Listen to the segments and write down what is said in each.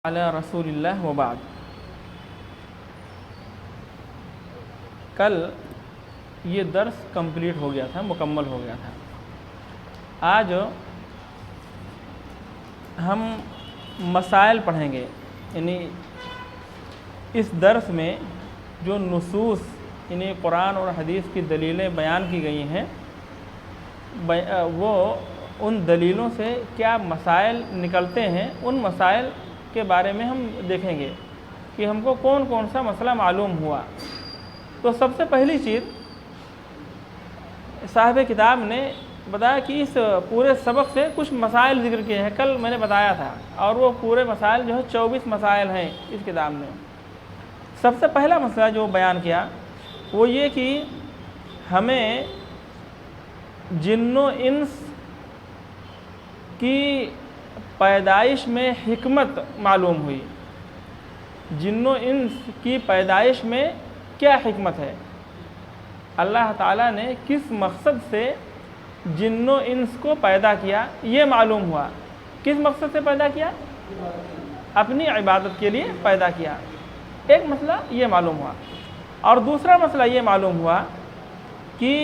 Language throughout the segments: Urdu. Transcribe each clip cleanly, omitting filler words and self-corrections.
علی رسول اللہ وبعد۔ کل یہ درس کمپلیٹ ہو گیا تھا، مکمل ہو گیا تھا۔ آج ہم مسائل پڑھیں گے، یعنی اس درس میں جو نصوص یعنی قرآن اور حدیث کی دلیلیں بیان کی گئی ہیں، وہ ان دلیلوں سے کیا مسائل نکلتے ہیں، ان مسائل کے بارے میں ہم دیکھیں گے کہ ہم کو کون کون سا مسئلہ معلوم ہوا۔ تو سب سے پہلی چیز صاحب کتاب نے بتایا کہ اس پورے سبق سے کچھ مسائل ذکر کیے ہیں، کل میں نے بتایا تھا، اور وہ پورے مسائل جو ہے 24 مسائل ہیں اس کتاب میں۔ سب سے پہلا مسئلہ جو بیان کیا وہ یہ کہ ہمیں جن و انس کی پیدائش میں حکمت معلوم ہوئی۔ جن و انس کی پیدائش میں کیا حکمت ہے، اللہ تعالیٰ نے کس مقصد سے جن و انس کو پیدا کیا، یہ معلوم ہوا۔ کس مقصد سے پیدا کیا؟ اپنی عبادت کے لیے پیدا کیا۔ ایک مسئلہ یہ معلوم ہوا، اور دوسرا مسئلہ یہ معلوم ہوا کہ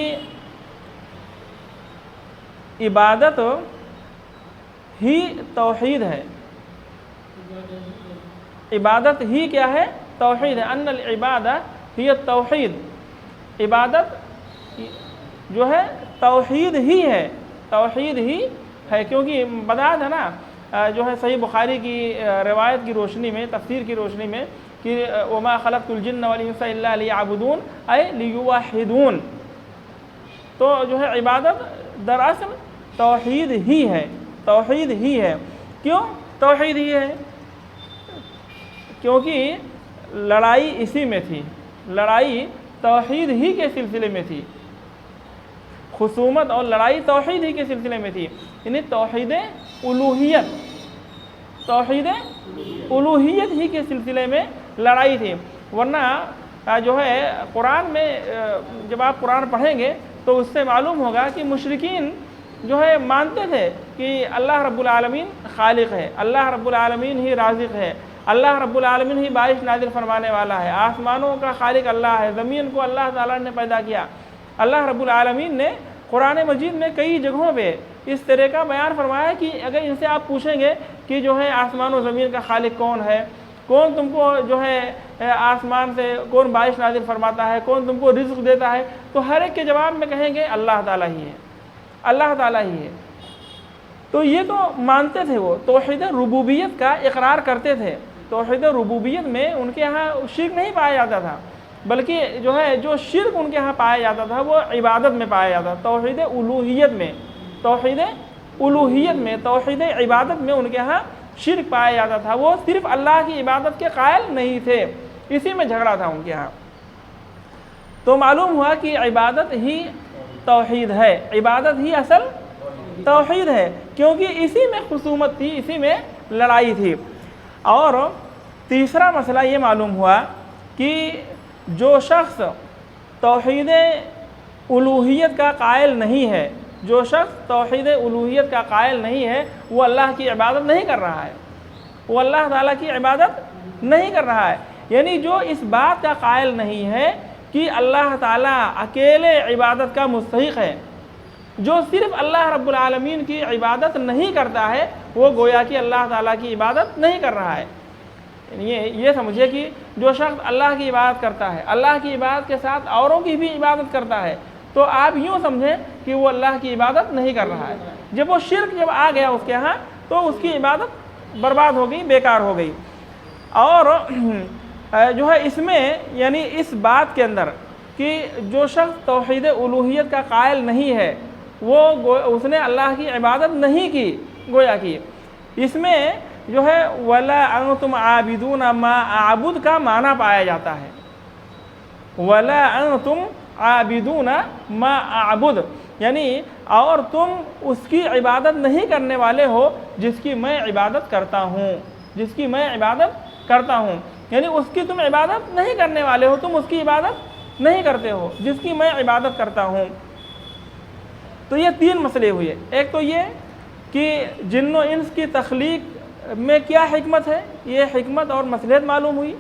عبادت ہی توحید ہے۔ عبادت ہی کیا ہے؟ توحید ہے۔ ان العبادہ ہی التوحید، عبادت جو ہے توحید ہی ہے، توحید ہی ہے، کیونکہ بتایا تھا نا جو ہے صحیح بخاری کی روایت کی روشنی میں، تفسیر کی روشنی میں کہ وما خلقت الجن والانس الا لیعبدون اے لیوحدون، تو جو ہے عبادت دراصل توحید ہی ہے، توحید ہی ہے۔ کیوں توحید ہی ہے؟ کیونکہ لڑائی اسی میں تھی، لڑائی توحید ہی کے سلسلے میں تھی، خصومت اور لڑائی توحید ہی کے سلسلے میں تھی، یعنی توحید الوہیت، توحید الوہیت ہی کے سلسلے میں لڑائی تھی۔ ورنہ جو ہے قرآن میں جب آپ قرآن پڑھیں گے تو اس سے معلوم ہوگا کہ مشرکین جو ہے مانتے تھے کہ اللہ رب العالمین خالق ہے، اللہ رب العالمین ہی رازق ہے، اللہ رب العالمین ہی بارش نازل فرمانے والا ہے، آسمانوں کا خالق اللہ ہے، زمین کو اللہ تعالیٰ نے پیدا کیا۔ اللہ رب العالمین نے قرآن مجید میں کئی جگہوں پہ اس طرح کا بیان فرمایا کہ اگر ان سے آپ پوچھیں گے کہ جو ہے آسمان و زمین کا خالق کون ہے، کون تم کو جو ہے آسمان سے کون بارش نازل فرماتا ہے، کون تم کو رزق دیتا ہے، تو ہر ایک کے جواب میں کہیں گے اللہ تعالیٰ ہی ہے، اللہ تعالیٰ ہی ہے۔ تو یہ تو مانتے تھے، وہ توحید ربوبیت کا اقرار کرتے تھے۔ توحید ربوبیت میں ان کے ہاں شرک نہیں پایا جاتا تھا، بلکہ جو ہے جو شرک ان کے ہاں پایا جاتا تھا وہ عبادت میں پایا جاتا تھا، توحید الوہیت میں، توحید الوہیت میں، توحید عبادت میں ان کے ہاں شرک پایا جاتا تھا، وہ صرف اللہ کی عبادت کے قائل نہیں تھے، اسی میں جھگڑا تھا ان کے ہاں۔ تو معلوم ہوا کہ عبادت ہی توحید ہے، عبادت ہی اصل توحید ہے، کیونکہ اسی میں خصومت تھی، اسی میں لڑائی تھی۔ اور تیسرا مسئلہ یہ معلوم ہوا کہ جو شخص توحید الوہیت کا قائل نہیں ہے، جو شخص توحید الوہیت کا قائل نہیں ہے، وہ اللہ کی عبادت نہیں کر رہا ہے، وہ اللہ تعالیٰ کی عبادت نہیں کر رہا ہے۔ یعنی جو اس بات کا قائل نہیں ہے کہ اللہ تعالیٰ اکیلے عبادت کا مستحق ہے، جو صرف اللہ رب العالمین کی عبادت نہیں کرتا ہے، وہ گویا کہ اللہ تعالیٰ کی عبادت نہیں کر رہا ہے۔ یہ سمجھے کہ جو شخص اللہ کی عبادت کرتا ہے، اللہ کی عبادت کے ساتھ اوروں کی بھی عبادت کرتا ہے، تو آپ یوں سمجھیں کہ وہ اللہ کی عبادت نہیں کر رہا ہے۔ جب وہ شرک جب آ گیا اس کے ہاں تو اس کی عبادت برباد ہو گئی، بیکار ہو گئی۔ اور جو ہے اس میں یعنی اس بات کے اندر کہ جو شخص توحید الوہیت کا قائل نہیں ہے، اس نے اللہ کی عبادت نہیں کی، گویا کی اس میں جو ہے وَلَا أَنْتُمْ عَابِدُونَ مَا أَعْبُدُ کا معنی پایا جاتا ہے۔ وَلَا أَنْتُمْ عَابِدُونَ مَا أَعْبُدُ، یعنی اور تم اس کی عبادت نہیں کرنے والے ہو جس کی میں عبادت کرتا ہوں، جس کی میں عبادت کرتا ہوں، یعنی اس کی تم عبادت نہیں کرنے والے ہو، تم اس کی عبادت نہیں کرتے ہو جس کی میں عبادت کرتا ہوں۔ تو یہ تین مسئلے ہوئے، ایک تو یہ کہ جن و انس کی تخلیق میں کیا حکمت ہے، یہ حکمت اور مصلحت معلوم ہوئی۔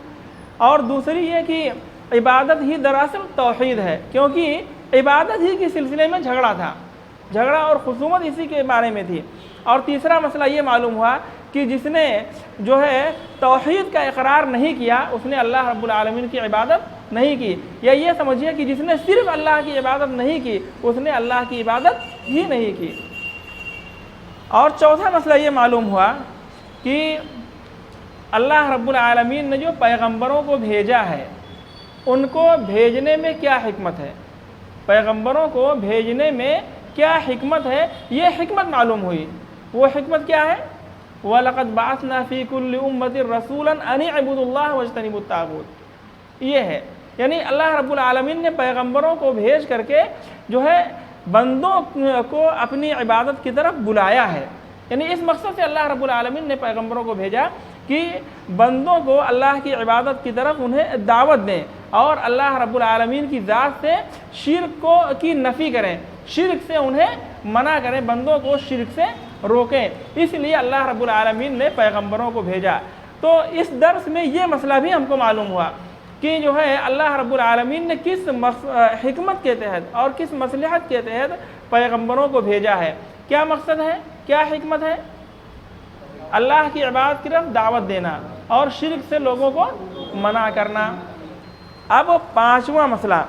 اور دوسری یہ کہ عبادت ہی دراصل توحید ہے، کیونکہ عبادت ہی کے سلسلے میں جھگڑا تھا، جھگڑا اور خصومت اسی کے بارے میں تھی۔ اور تیسرا مسئلہ یہ معلوم ہوا کہ جس نے جو ہے توحید کا اقرار نہیں کیا اس نے اللہ رب العالمین کی عبادت نہیں کی، یا یہ سمجھیے کہ جس نے صرف اللہ کی عبادت نہیں کی اس نے اللہ کی عبادت ہی نہیں کی۔ اور چوتھا مسئلہ یہ معلوم ہوا کہ اللہ رب العالمین نے جو پیغمبروں کو بھیجا ہے ان کو بھیجنے میں کیا حکمت ہے، پیغمبروں کو بھیجنے میں کیا حکمت ہے، یہ حکمت معلوم ہوئی۔ وہ حکمت کیا ہے؟ وَلَقَدْ بَعَثْنَا فِي كُلِّ أُمَّةٍ رَسُولًا أَنِ اعْبُدُوا اللَّهَ وَاجْتَنِبُوا الطَّاغُوتَ، یہ ہے، یعنی اللہ رب العالمین نے پیغمبروں کو بھیج کر کے جو ہے بندوں کو اپنی عبادت کی طرف بلایا ہے، یعنی اس مقصد سے اللہ رب العالمین نے پیغمبروں کو بھیجا کہ بندوں کو اللہ کی عبادت کی طرف انہیں دعوت دیں اور اللہ رب العالمین کی ذات سے شرک کی نفی کریں، شرک سے انہیں منع کریں، بندوں کو شرک سے روکیں، اس لیے اللہ رب العالمین نے پیغمبروں کو بھیجا۔ تو اس درس میں یہ مسئلہ بھی ہم کو معلوم ہوا کہ جو ہے اللہ رب العالمین نے کس حکمت کے تحت اور کس مصلحت کے تحت پیغمبروں کو بھیجا ہے، کیا مقصد ہے، کیا حکمت ہے؟ اللہ کی عبادت کی طرف دعوت دینا اور شرک سے لوگوں کو منع کرنا۔ اب پانچواں مسئلہ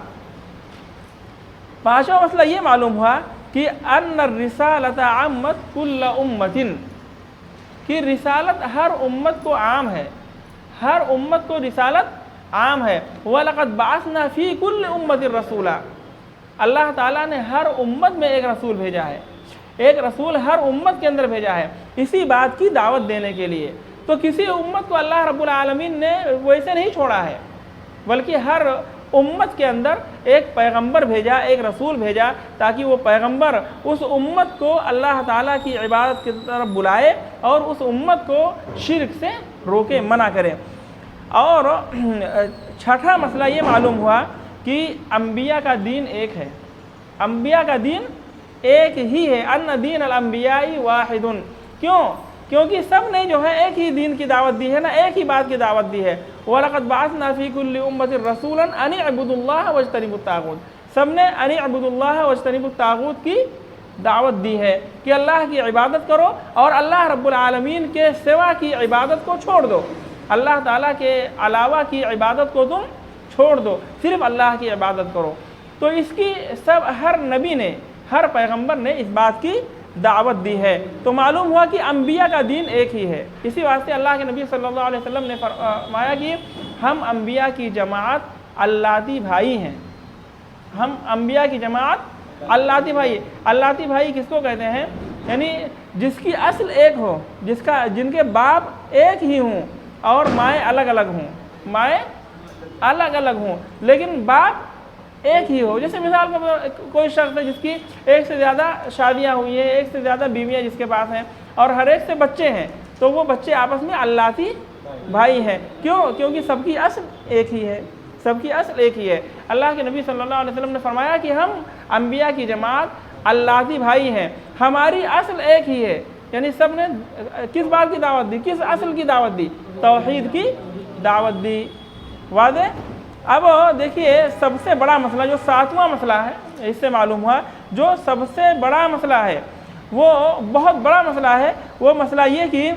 یہ معلوم ہوا کہ ان الرسالۃ عامت کل امت، کہ رسالت ہر امت کو عام ہے، ہر امت کو رسالت عام ہے۔ وَلَقَدْ بَعَثْنَا فِي كُلِّ أُمَّةٍ رَسُولًا، اللہ تعالیٰ نے ہر امت میں ایک رسول بھیجا ہے، ایک رسول ہر امت کے اندر بھیجا ہے اسی بات کی دعوت دینے کے لیے۔ تو کسی امت کو اللہ رب العالمین نے ویسے نہیں چھوڑا ہے، بلکہ ہر امت کے اندر ایک پیغمبر بھیجا، ایک رسول بھیجا، تاکہ وہ پیغمبر اس امت کو اللہ تعالیٰ کی عبادت کی طرف بلائے اور اس امت کو شرک سے روکے، منع کرے۔ اور چھٹا مسئلہ یہ معلوم ہوا کہ انبیاء کا دین ایک ہے، انبیاء کا دین ایک ہی ہے، ان دین الانبیاء واحد۔ کیونکہ سب نے جو ہے ایک ہی دین کی دعوت دی ہے نا، ایک ہی بات کی دعوت دی ہے۔ وَلَقَدْ بَعَثْنَا فِي كُلِّ أُمَّةٍ رَسُولًا أَنِ اعْبُدُوا اللَّهَ وَاجْتَنِبُوا الطَّاغُوتَ، سب نے أَنِ اعْبُدُوا اللَّهَ وَاجْتَنِبُوا الطَّاغُوتَ کی دعوت دی ہے کہ اللہ کی عبادت کرو اور اللہ رب العالمین کے سوا کی عبادت کو چھوڑ دو، اللہ تعالیٰ کے علاوہ کی عبادت کو تم چھوڑ دو، صرف اللہ کی عبادت کرو۔ تو اس کی ہر نبی نے، ہر پیغمبر نے اس بات کی دعوت دی ہے۔ تو معلوم ہوا کہ انبیاء کا دین ایک ہی ہے۔ اسی واسطے اللہ کے نبی صلی اللہ علیہ وسلم نے فرمایا کہ ہم انبیاء کی جماعت اللاتی بھائی ہیں، ہم انبیاء کی جماعت اللاتی بھائی۔ اللاتی بھائی کس کو کہتے ہیں؟ یعنی جس کی اصل ایک ہو، جن کے باپ ایک ہی ہوں اور مائیں الگ الگ ہوں، مائیں الگ الگ ہوں لیکن باپ ایک ہی ہو۔ جیسے مثال کا کوئی شخص ہے جس کی ایک سے زیادہ شادیاں ہوئی ہیں، ایک سے زیادہ بیویاں جس کے پاس ہیں اور ہر ایک سے بچے ہیں، تو وہ بچے آپس میں اللاتی بھائی ہیں۔ کیونکہ سب کی اصل ایک ہی ہے، سب کی اصل ایک ہی ہے۔ اللہ کے نبی صلی اللہ علیہ وسلم نے فرمایا کہ ہم انبیاء کی جماعت اللاتی بھائی ہیں، ہماری اصل ایک ہی ہے، یعنی سب نے کس بات کی دعوت دی، کس اصل کی دعوت دی؟ توحید کی دعوت دی۔ واضح؟ اب دیکھیے سب سے بڑا مسئلہ جو ساتواں مسئلہ ہے، اس سے معلوم ہوا جو سب سے بڑا مسئلہ ہے، وہ بہت بڑا مسئلہ ہے، وہ مسئلہ یہ کہ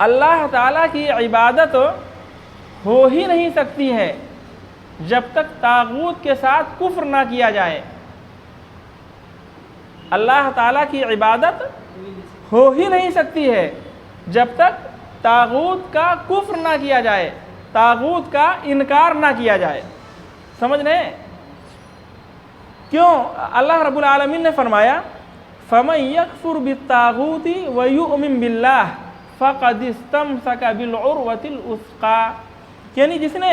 اللہ تعالیٰ کی عبادت ہو ہی نہیں سکتی ہے جب تک طاغوت کے ساتھ کفر نہ کیا جائے۔ اللہ تعالیٰ کی عبادت ہو ہی نہیں سکتی ہے جب تک طاغوت کا کفر نہ کیا جائے، طاغوت کا انکار نہ کیا جائے۔ سمجھ رہے ہیں؟ کیوں؟ اللہ رب العالمین نے فرمایا فَمَن يَكْفُرْ بِالطَّاغُوتِ وَيُؤْمِن بِاللَّهِ فَقَدِ اسْتَمْسَكَ بِالْعُرْوَةِ الْوُثْقَىٰ، یعنی جس نے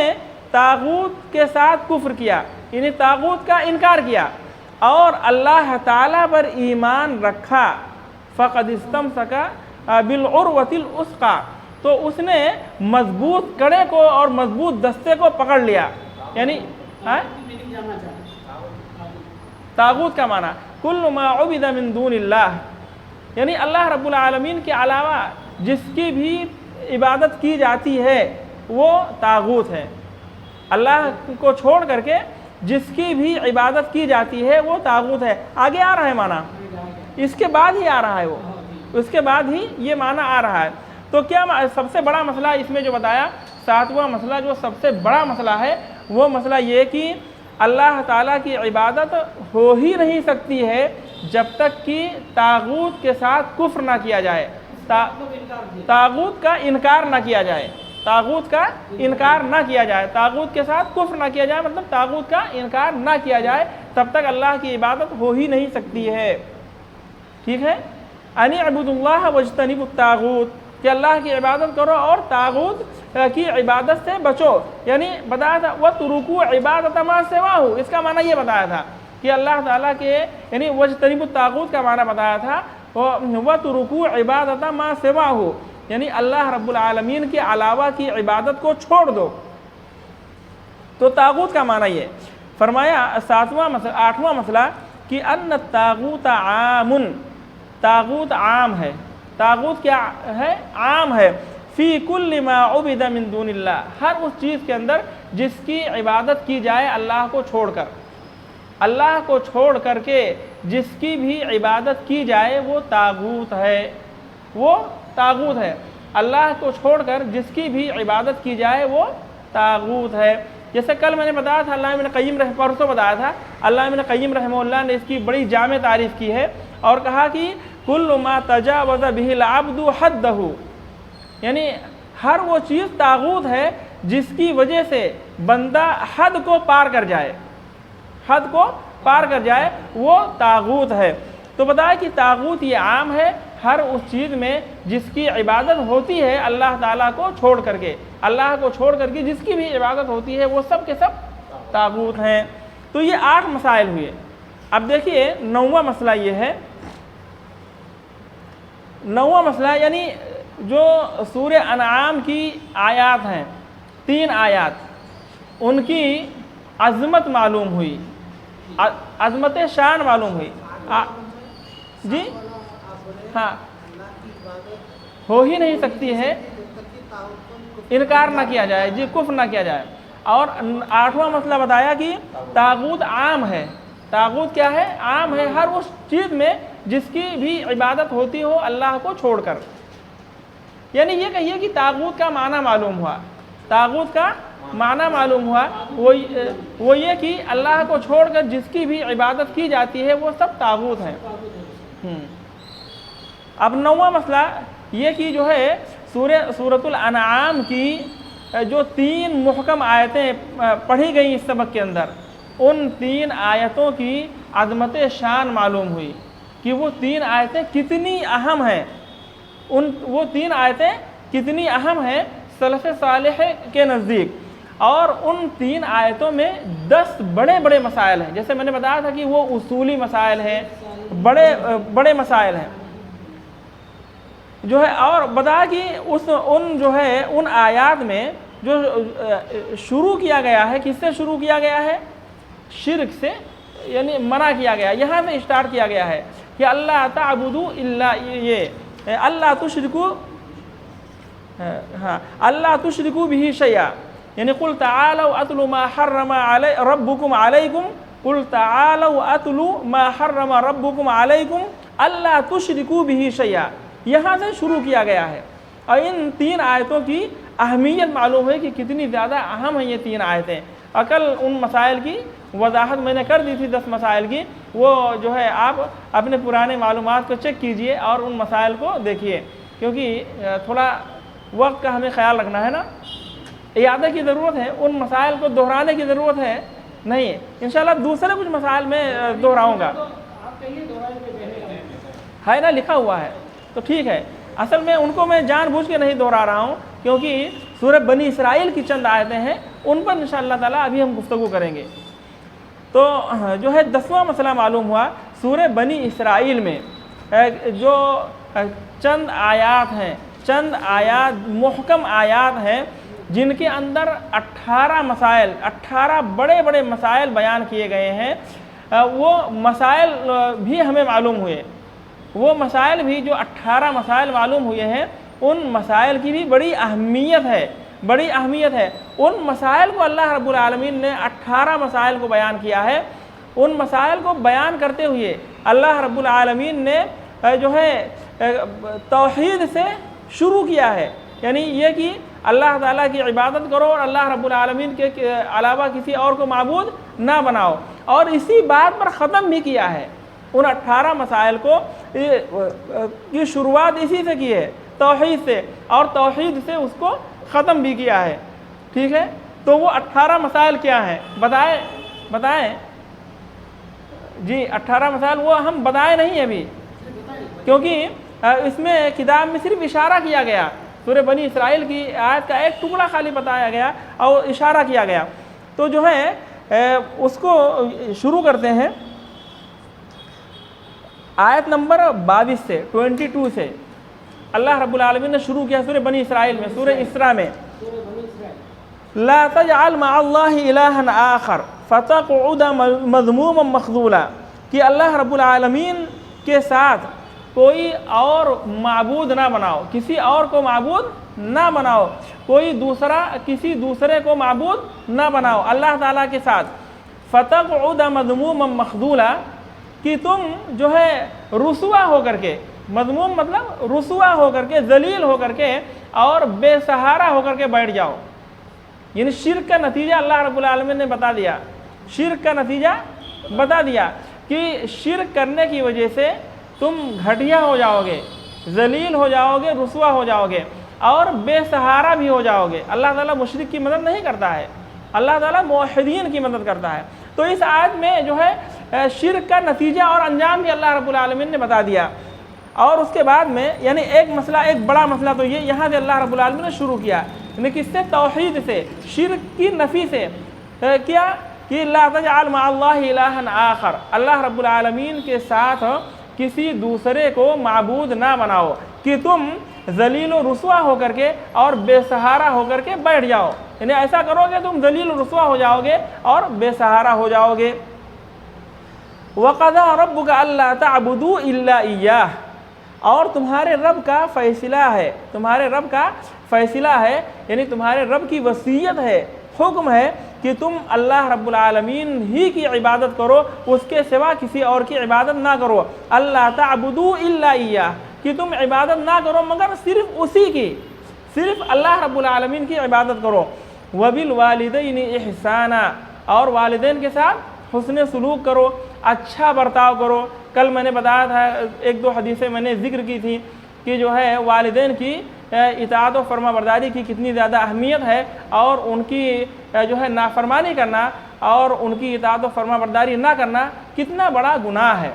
طاغوت کے ساتھ کفر کیا، یعنی طاغوت کا انکار کیا اور اللہ تعالیٰ پر ایمان رکھا، فَقَدِ اسْتَمْسَكَ بِالْعُرْوَةِ الْوُثْقَىٰ، تو اس نے مضبوط کڑے کو اور مضبوط دستے کو پکڑ لیا۔ یعنی طاغوت کا معنی کل ما عبد من دون اللہ، یعنی اللہ رب العالمین کے علاوہ جس کی بھی عبادت کی جاتی ہے وہ طاغوت ہے، اللہ کو چھوڑ کر کے جس کی بھی عبادت کی جاتی ہے وہ طاغوت ہے۔ آگے آ رہا ہے معنی، اس کے بعد ہی آ رہا ہے وہ، اس کے بعد ہی یہ معنی آ رہا ہے۔ تو کیا سب سے بڑا مسئلہ اس میں جو بتایا، 7واں مسئلہ جو سب سے بڑا مسئلہ ہے وہ مسئلہ یہ کہ اللہ تعالیٰ کی عبادت ہو ہی نہیں سکتی ہے جب تک کہ طاغوت کے ساتھ کفر نہ کیا جائے، طاغوت کا انکار نہ کیا جائے، طاغوت کا انکار نہ کیا جائے، طاغوت کے ساتھ کفر نہ کیا جائے، مطلب طاغوت کا انکار نہ کیا جائے، تب تک اللہ کی عبادت ہو ہی نہیں سکتی ہے۔ ٹھیک ہے، ان اعبدوا اللہ واجتنبوا الطاغوت، کہ اللہ کی عبادت کرو اور طاغوت کی عبادت سے بچو، یعنی بتایا تھا وَاتْرُكُوا عِبَادَةَ مَا سِوَاهُ، اس کا معنی یہ بتایا تھا کہ اللہ تعالیٰ کے یعنی واجتنبوا الطاغوت کا معنی بتایا تھا وَاتْرُكُوا عِبَادَةَ مَا سِوَاهُ، یعنی اللہ رب العالمین کے علاوہ کی عبادت کو چھوڑ دو۔ تو طاغوت کا معنی یہ فرمایا۔ 8واں مسئلہ کہ ان الطاغوت عام، طاغوت عام ہے، طاغوت کیا ہے؟ عام ہے، فی کل ما عبد من دون اللہ، ہر اس چیز کے اندر جس کی عبادت کی جائے اللہ کو چھوڑ کر، اللہ کو چھوڑ کر کے جس کی بھی عبادت کی جائے وہ طاغوت ہے، وہ طاغوت ہے، اللہ کو چھوڑ کر جس کی بھی عبادت کی جائے وہ طاغوت ہے۔ جیسے کل میں نے بتایا تھا، اللہ ابن قیم پرسوں بتایا تھا، اللہ ابن قیم رحمہ اللہ نے اس کی بڑی جامع تعریف کی ہے اور کہا کہ کل ما تجاوز به العبد حدہ، یعنی ہر وہ چیز طاغوت ہے جس کی وجہ سے بندہ حد کو پار کر جائے، حد کو پار کر جائے وہ طاغوت ہے۔ تو بتایا کہ طاغوت یہ عام ہے ہر اس چیز میں جس کی عبادت ہوتی ہے اللہ تعالیٰ کو چھوڑ کر کے، اللہ کو چھوڑ کر کے جس کی بھی عبادت ہوتی ہے وہ سب کے سب طاغوت ہیں۔ تو یہ 8 مسائل ہوئے۔ اب دیکھیے 9واں مسئلہ یہ ہے، 9واں مسئلہ یعنی جو سورہ انعام کی آیات ہیں، 3 آیات، ان کی عظمت معلوم ہوئی، عظمت شان معلوم ہوئی۔ جی ہاں، ہو ہی نہیں سکتی ہے، انکار نہ کیا جائے، جی کفر نہ کیا جائے۔ اور 8واں مسئلہ بتایا کہ طاغوت عام ہے، طاغوت کیا ہے؟ عام ہے، ہر اس چیز میں جس کی بھی عبادت ہوتی ہو اللہ کو چھوڑ کر۔ یعنی یہ کہیے کہ طاغوت کا معنی معلوم ہوا، طاغوت کا معنی معلوم ہوا وہ یہ کہ اللہ کو چھوڑ کر جس کی بھی عبادت کی جاتی ہے وہ سب طاغوت ہیں۔ اب 9واں مسئلہ یہ کہ جو ہے سورۃ الانعام کی جو 3 محکم آیتیں پڑھی گئیں اس سبق کے اندر، ان 3 آیتوں کی عظمت شان معلوم ہوئی کہ وہ 3 آیتیں کتنی اہم ہیں، وہ 3 آیتیں کتنی اہم ہیں سلف صالح کے نزدیک۔ اور ان 3 آیتوں میں 10 بڑے بڑے مسائل ہیں، جیسے میں نے بتایا تھا کہ وہ اصولی مسائل ہیں، بڑے مسائل ہیں جو ہے۔ اور بتا کہ ان آیات میں جو شروع کیا گیا ہے، کس سے شروع کیا گیا ہے؟ شرک سے، یعنی منع کیا گیا، یہاں سے اسٹارٹ کیا گیا ہے کہ اللہ تعبدوا الا یہ اللہ تشرکوا به شیئا، یعنی قل تعالوا اتل ما حرم ربکم علیکم، قل تعالوا اتل ما حرم ربکم علیکم اللہ تشرکوا به شیئا، یہاں سے شروع کیا گیا ہے۔ اور ان 3 آیتوں کی اہمیت معلوم ہے کہ کتنی زیادہ اہم ہیں یہ 3 آیتیں۔ کل ان مسائل کی وضاحت میں نے کر دی تھی، 10 مسائل کی، وہ جو ہے آپ اپنے پرانے معلومات کو چیک کیجئے اور ان مسائل کو دیکھیے، کیونکہ تھوڑا وقت کا ہمیں خیال رکھنا ہے نا، اعادہ کی ضرورت ہے، ان مسائل کو دہرانے کی ضرورت ہے نہیں۔ انشاءاللہ دوسرے کچھ مسائل میں دہراؤں گا، ہے نا، لکھا ہوا ہے تو ٹھیک ہے۔ اصل میں ان کو میں جان بوجھ کے نہیں دہرا رہا ہوں، کیونکہ سورہ بنی اسرائیل کی چند آیتیں ہیں، ان پر انشاءاللہ تعالیٰ ابھی ہم گفتگو کریں گے۔ تو جو ہے 10واں مسئلہ معلوم ہوا، سورہ بنی اسرائیل میں جو چند آیات ہیں، چند آیات محکم آیات ہیں جن کے اندر 18 مسائل، 18 بڑے بڑے مسائل بیان کیے گئے ہیں، وہ مسائل بھی ہمیں معلوم ہوئے، وہ مسائل بھی جو 18 مسائل معلوم ہوئے ہیں ان مسائل کی بھی بڑی اہمیت ہے. ان مسائل کو اللہ رب العالمین نے 18 مسائل کو بیان کیا ہے. ان مسائل کو بیان کرتے ہوئے اللہ رب العالمین نے جو ہے توحید سے شروع کیا ہے. یعنی یہ کہ اللہ تعالیٰ کی عبادت کرو اور اللہ رب العالمین کے علاوہ کسی اور کو معبود نہ بناؤ، اور اسی بات پر ختم بھی کیا ہے. ان 18 مسائل کو کی شروعات اسی سے کی ہے، توحید سے، اور توحید سے اس کو ختم بھی کیا ہے. ٹھیک ہے، تو وہ 18 مسائل کیا ہیں بتائیں جی. 18 مسائل وہ ہم بتائے نہیں ابھی، کیونکہ اس میں کتاب میں صرف اشارہ کیا گیا. سورہ بنی اسرائیل کی آیت کا ایک ٹکڑا خالی بتایا گیا اور اشارہ کیا گیا. تو جو ہے اس کو شروع کرتے ہیں آیت نمبر 22 سے 22 سے. اللہ رب العالمین نے شروع کیا سورہ بنی اسرائیل میں، سورہ اسراء میں، لا تجعل مع اللہ الہا آخر فتقعد مذموما مخذولا، کہ اللہ رب العالمین کے ساتھ کوئی اور معبود نہ بناؤ، کسی اور کو معبود نہ بناؤ، کسی دوسرے کو معبود نہ بناؤ اللہ تعالیٰ کے ساتھ. فتقعد مذموما مخذولا، کہ تم جو ہے رسوا ہو کر کے، مذموم مطلب رسوا ہو کر کے، ذلیل ہو کر کے اور بے سہارا ہو کر کے بیٹھ جاؤ. یعنی شرک کا نتیجہ اللہ رب العالمین نے بتا دیا. شرک کا نتیجہ بتا دیا کہ شرک کرنے کی وجہ سے تم گھٹیا ہو جاؤ گے، ذلیل ہو جاؤ گے، رسوا ہو جاؤ گے اور بے سہارا بھی ہو جاؤ گے. اللہ تعالیٰ مشرک کی مدد نہیں کرتا ہے، اللہ تعالیٰ موحدین کی مدد کرتا ہے. تو اس آیت میں جو ہے شرک کا نتیجہ اور انجام بھی اللہ رب العالمین نے بتا دیا. اور اس کے بعد میں یعنی ایک مسئلہ، ایک بڑا مسئلہ تو یہ یہاں سے اللہ رب العالمین نے شروع کیا، یعنی کس سے؟ توحید سے، شرک کی نفی سے. کیا کہ لا تجعل مع اللہ الہا آخر، اللہ رب العالمین کے ساتھ کسی دوسرے کو معبود نہ بناؤ، کہ تم ذلیل و رسوا ہو کر کے اور بے سہارا ہو کر کے بیٹھ جاؤ. یعنی ایسا کرو گے تم ذلیل و رسوا ہو جاؤ گے اور بے سہارا ہو جاؤ گے. وَقَضَىٰ رَبُّكَ أَلَّا تَعْبُدُوا إِلَّا إِيَّاهُ، اور تمہارے رب کا فیصلہ ہے، یعنی تمہارے رب کی وصیت ہے، حکم ہے کہ تم اللہ رب العالمین ہی کی عبادت کرو، اس کے سوا کسی اور کی عبادت نہ کرو. اللہ تعبدوا الا ایاہ، کہ تم عبادت نہ کرو مگر صرف اسی کی، صرف اللہ رب العالمین کی عبادت کرو. وبالوالدین احسانا، اور والدین کے ساتھ حسن سلوک کرو، اچھا برتاؤ کرو. کل میں نے بتایا تھا، ایک دو حدیثیں میں نے ذکر کی تھی کہ جو ہے والدین کی اطاعت و فرما برداری کی کتنی زیادہ اہمیت ہے، اور ان کی جو ہے نافرمانی کرنا اور ان کی اطاعت و فرما برداری نہ کرنا کتنا بڑا گناہ ہے.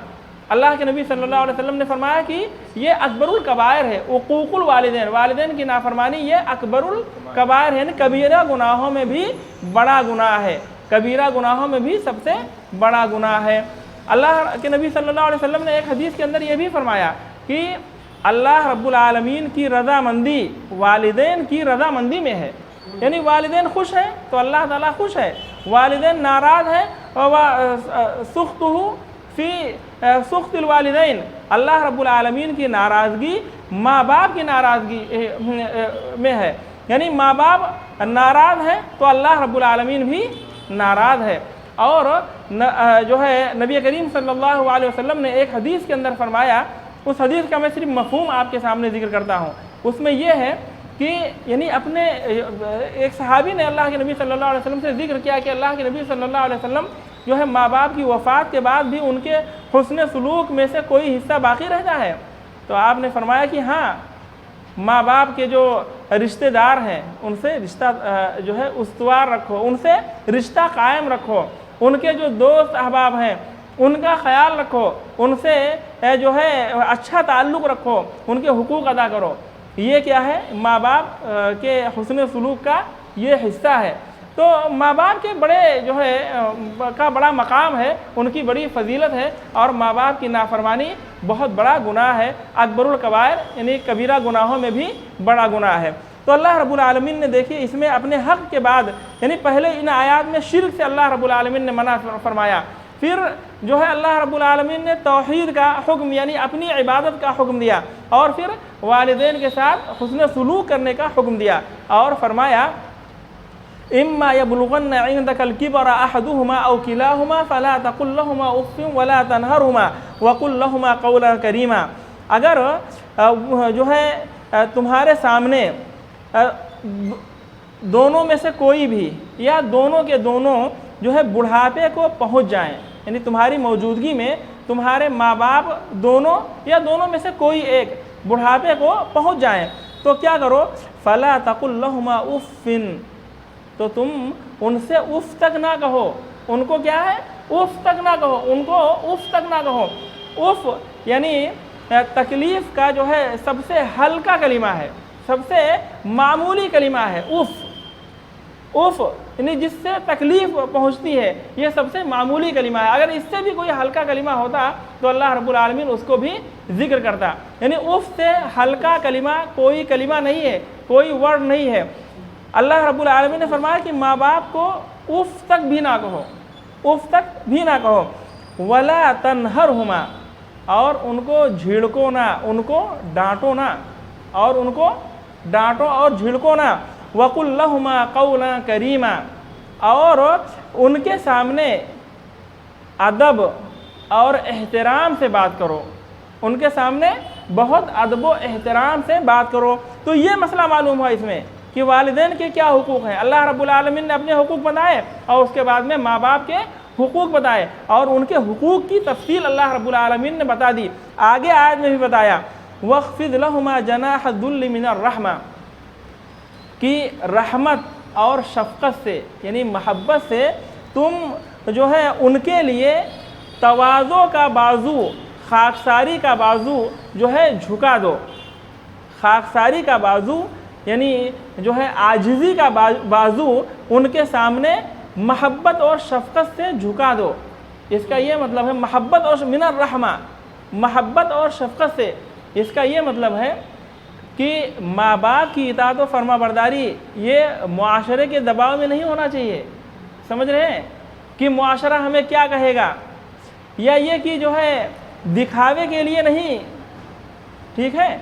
اللہ کے نبی صلی اللہ علیہ وسلم نے فرمایا کہ یہ اکبر الکبائر ہے، عقوق الوالدین، والدین کی نافرمانی یہ اکبر الکبائر ہے، یعنی کبیرہ گناہوں میں بھی بڑا گناہ ہے، کبیرہ گناہوں میں بھی سب سے بڑا گناہ ہے. اللہ کے نبی صلی اللہ علیہ وسلم نے ایک حدیث کے اندر یہ بھی فرمایا کہ اللہ رب العالمین کی رضامندی والدین کی رضامندی میں ہے. یعنی والدین خوش ہیں تو اللہ تعالیٰ خوش ہے، والدین ناراض ہیں سخطہ فی سخط الوالدین، اللہ رب العالمین کی ناراضگی ماں باپ کی ناراضگی میں ہے. یعنی ماں باپ ناراض ہیں تو اللہ رب العالمین بھی ناراض ہے. اور جو ہے نبی کریم صلی اللہ علیہ وسلم نے ایک حدیث کے اندر فرمایا، اس حدیث کا میں صرف مفہوم آپ کے سامنے ذکر کرتا ہوں. اس میں یہ ہے کہ یعنی اپنے ایک صحابی نے اللہ کے نبی صلی اللہ علیہ وسلم سے ذکر کیا کہ اللہ کے نبی صلی اللہ علیہ وسلم جو ہے ماں باپ کی وفات کے بعد بھی ان کے حسن سلوک میں سے کوئی حصہ باقی رہتا ہے؟ تو آپ نے فرمایا کہ ہاں، ماں باپ کے جو رشتہ دار ہیں ان سے رشتہ جو ہے استوار رکھو، ان سے رشتہ قائم رکھو، ان کے جو دوست احباب ہیں ان کا خیال رکھو، ان سے جو ہے اچھا تعلق رکھو، ان کے حقوق ادا کرو. یہ کیا ہے؟ ماں باپ کے حسن سلوک کا یہ حصہ ہے. تو ماں باپ کے بڑے جو ہے کا بڑا مقام ہے، ان کی بڑی فضیلت ہے، اور ماں باپ کی نافرمانی بہت بڑا گناہ ہے، اکبر الکبائر یعنی کبیرہ گناہوں میں بھی بڑا گناہ ہے. تو اللہ رب العالمین نے دیکھیے اس میں اپنے حق کے بعد، یعنی پہلے ان آیات میں شرک سے اللہ رب العالمین نے منع فرمایا، پھر جو ہے اللہ رب العالمین نے توحید کا حکم یعنی اپنی عبادت کا حکم دیا، اور پھر والدین کے ساتھ حسن سلوک کرنے کا حکم دیا، اور فرمایا اما یبلغن عندک الکبر احدهما او کلاهما فلا تقل لهما اف ولا تنهرهما وقل لهما قولا کریما۔ اگر جو ہے تمہارے سامنے دونوں میں سے کوئی بھی یا دونوں کے دونوں جو ہے بڑھاپے کو پہنچ جائیں، یعنی تمہاری موجودگی میں تمہارے ماں باپ دونوں یا دونوں میں سے کوئی ایک بڑھاپے کو پہنچ جائیں تو کیا کرو، فلا تقل لهما اف، تو تم ان سے اف تک نہ کہو، ان کو کیا ہے، اف تک نہ کہو، ان کو اف تک نہ کہو۔ اف یعنی تکلیف کا جو ہے سب سے ہلکا کلمہ ہے، سب سے معمولی کلمہ ہے اف۔ اف یعنی جس سے تکلیف پہنچتی ہے، یہ سب سے معمولی کلمہ ہے۔ اگر اس سے بھی کوئی ہلکا کلمہ ہوتا تو اللہ رب العالمین اس کو بھی ذکر کرتا، یعنی اف سے ہلکا کلمہ کوئی کلمہ نہیں ہے، کوئی ورڈ نہیں ہے۔ اللہ رب العالمین نے فرمایا کہ ماں باپ کو اف تک بھی نہ کہو، اف تک بھی نہ کہو، ولا تنہرہما، اور ان کو جھڑکو نہ، ان کو ڈانٹو نہ، اور ان کو ڈانٹو اور جھڑکو نہ، وقل لہما قولا کریما، اور ان کے سامنے ادب اور احترام سے بات کرو، ان کے سامنے بہت ادب و احترام سے بات کرو۔ تو یہ مسئلہ معلوم ہوا اس میں کہ والدین کے کیا حقوق ہیں، اللہ رب العالمین نے اپنے حقوق بتائے اور اس کے بعد میں ماں باپ کے حقوق بتائے، اور ان کے حقوق کی تفصیل اللہ رب العالمین نے بتا دی۔ آگے آیت میں بھی بتایا وَاخْفِضْ لَهُمَا جَنَاحَ الذُّلِّ مِنَ الرَّحْمَةِ، کہ رحمت اور شفقت سے یعنی محبت سے تم جو ہے ان کے لیے تواضع کا بازو، خاکساری کا بازو جو ہے جھکا دو۔ خاکساری کا بازو یعنی جو ہے عاجزی کا بازو ان کے سامنے محبت اور شفقت سے جھکا دو۔ اس کا یہ مطلب ہے محبت اور من الرحمہ، محبت اور شفقت سے، اس کا یہ مطلب ہے کہ ماں باپ کی اطاعت و فرما برداری یہ معاشرے کے دباؤ میں نہیں ہونا چاہیے۔ سمجھ رہے ہیں کہ معاشرہ ہمیں کیا کہے گا، یا یہ کہ جو ہے دکھاوے کے لیے نہیں، ٹھیک ہے،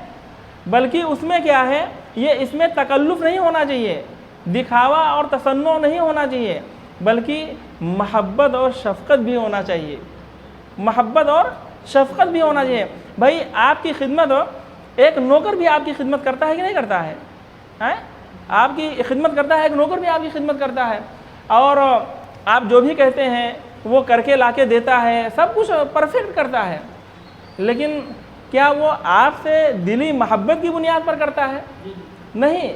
بلکہ اس میں کیا ہے، یہ اس میں تکلف نہیں ہونا چاہیے، دکھاوا اور تصنع نہیں ہونا چاہیے، بلکہ محبت اور شفقت بھی ہونا چاہیے، محبت اور شفقت بھی ہونا چاہیے۔ بھائی آپ کی خدمت، ایک نوکر بھی آپ کی خدمت کرتا ہے کہ نہیں کرتا ہے؟ آپ کی خدمت کرتا ہے، ایک نوکر بھی آپ کی خدمت کرتا ہے، اور آپ جو بھی کہتے ہیں وہ کر کے لا کے دیتا ہے، سب کچھ پرفیکٹ کرتا ہے، لیکن کیا وہ آپ سے دلی محبت کی بنیاد پر کرتا ہے؟ نہیں،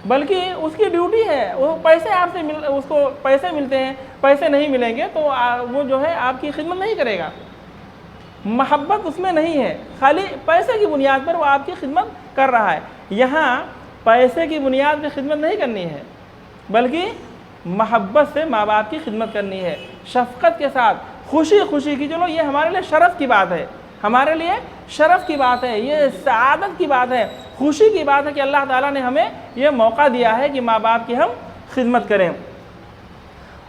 بلکہ اس کی ڈیوٹی ہے، وہ پیسے آپ سے اس کو پیسے ملتے ہیں، پیسے نہیں ملیں گے تو وہ جو ہے آپ کی خدمت نہیں کرے گا۔ محبت اس میں نہیں ہے، خالی پیسے کی بنیاد پر وہ آپ کی خدمت کر رہا ہے۔ یہاں پیسے کی بنیاد پہ خدمت نہیں کرنی ہے، بلکہ محبت سے ماں باپ کی خدمت کرنی ہے، شفقت کے ساتھ، خوشی خوشی کی۔ چلو یہ ہمارے لیے شرف کی بات ہے، ہمارے لیے شرف کی بات ہے، یہ سعادت کی بات ہے، خوشی کی بات ہے کہ اللہ تعالیٰ نے ہمیں یہ موقع دیا ہے کہ ماں باپ کی ہم خدمت کریں۔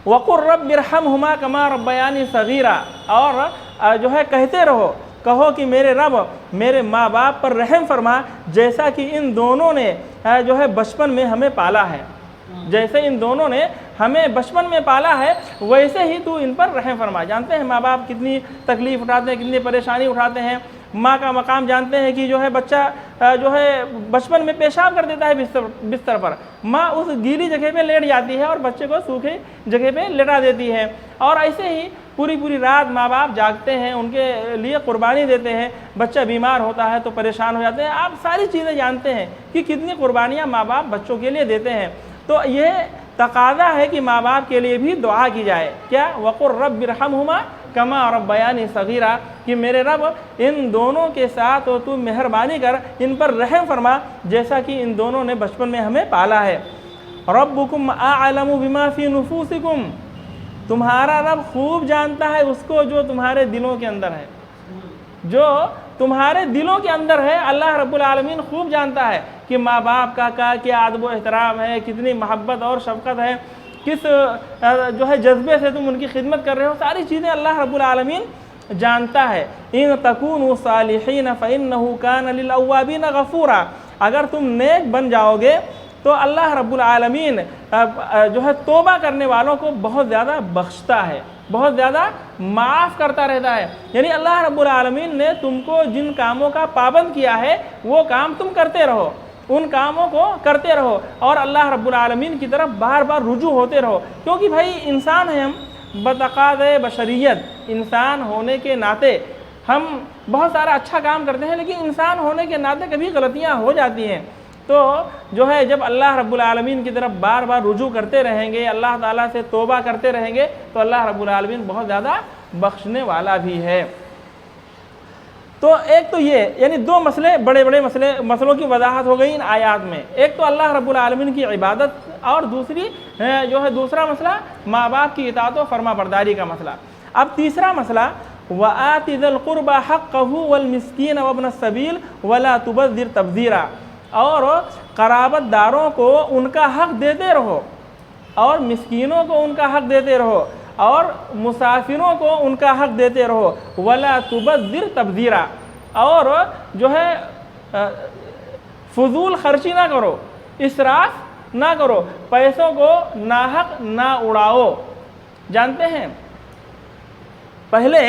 وَقُلْ رَبِّ ارْحَمْهُمَا كَمَا رَبَّيَانِي صَغِيرًا، اور جو ہے کہتے رہو، کہو کہ میرے رب میرے ماں باپ پر رحم فرما جیسا کہ ان دونوں نے جو ہے بچپن میں ہمیں پالا ہے، جیسے ان دونوں نے ہمیں بچپن میں پالا ہے ویسے ہی تو ان پر رحم فرما۔ جانتے ہیں ماں باپ کتنی تکلیف اٹھاتے ہیں، کتنی پریشانی اٹھاتے ہیں، ماں کا مقام جانتے ہیں کہ جو ہے بچہ جو ہے بچپن میں پیشاب کر دیتا ہے بستر پر، ماں اس گیلی جگہ پہ لیٹ جاتی ہے اور بچے کو سوکھی جگہ پہ لٹا دیتی ہے، اور ایسے ہی پوری رات ماں باپ جاگتے ہیں، ان کے لیے قربانی دیتے ہیں، بچہ بیمار ہوتا ہے تو پریشان ہو جاتے ہیں۔ آپ ساری چیزیں جانتے ہیں کہ کتنی قربانیاں ماں باپ بچوں کے لیے دیتے ہیں، تو یہ تقاضا ہے کہ ماں باپ کے لیے بھی دعا کی جائے۔ کیا؟ وَقُلْ رَبِّ ارْحَمْهُمَا كَمَا رَبَّيَانِي صَغِيرًا، کہ میرے رب ان دونوں کے ساتھ تو مہربانی کر، ان پر رحم فرما جیسا کہ ان دونوں نے بچپن میں ہمیں پالا ہے۔ رَبُّكُمْ أَعْلَمُ بِمَا فِي نُفُوسِكُمْ، تمہارا رب خوب جانتا ہے اس کو جو تمہارے دلوں کے اندر ہے، جو تمہارے دلوں کے اندر ہے۔ اللہ رب العالمین خوب جانتا ہے کہ ماں باپ کا کیا ادب و احترام ہے، کتنی محبت اور شفقت ہے، کس جو ہے جذبے سے تم ان کی خدمت کر رہے ہو، ساری چیزیں اللہ رب العالمین جانتا ہے۔ ان تکونوا صالحین فإنہ کان للأوابین غفورا، اگر تم نیک بن جاؤ گے تو اللہ رب العالمین جو ہے توبہ کرنے والوں کو بہت زیادہ بخشتا ہے، بہت زیادہ معاف کرتا رہتا ہے۔ یعنی اللہ رب العالمین نے تم کو جن کاموں کا پابند کیا ہے وہ کام تم کرتے رہو، ان کاموں کو کرتے رہو، اور اللہ رب العالمین کی طرف بار بار رجوع ہوتے رہو، کیونکہ بھائی انسان ہیں ہم، بتقاضۂ بشریت انسان ہونے کے ناطے ہم بہت سارا اچھا کام کرتے ہیں، لیکن انسان ہونے کے ناطے کبھی غلطیاں ہو جاتی ہیں۔ تو جو ہے جب اللہ رب العالمین کی طرف بار بار رجوع کرتے رہیں گے، اللہ تعالیٰ سے توبہ کرتے رہیں گے، تو اللہ رب العالمین بہت زیادہ بخشنے والا بھی ہے۔ تو ایک تو یہ یعنی دو مسئلے، بڑے بڑے مسئلوں کی وضاحت ہو گئی ان آیات میں، ایک تو اللہ رب العالمین کی عبادت، اور دوسری جو ہے دوسرا مسئلہ ماں باپ کی اطاعت و فرما برداری کا مسئلہ۔ اب تیسرا مسئلہ وَآتِ ذَا الْقُرْبَى حَقَّهُ وَالْمِسْكِينَ وَابْنَ السَّبِيلِ وَلَا تُبَذِّرْ تَبْذِيرًا، اور قرابت داروں کو ان کا حق دیتے رہو، اور مسکینوں کو ان کا حق دیتے رہو، اور مسافروں کو ان کا حق دیتے رہو، وَلَا تُبَذِّرْ تَبْذِيرًا، اور جو ہے فضول خرچی نہ کرو، اسراف نہ کرو، پیسوں کو ناحق نہ اڑاؤ۔ جانتے ہیں پہلے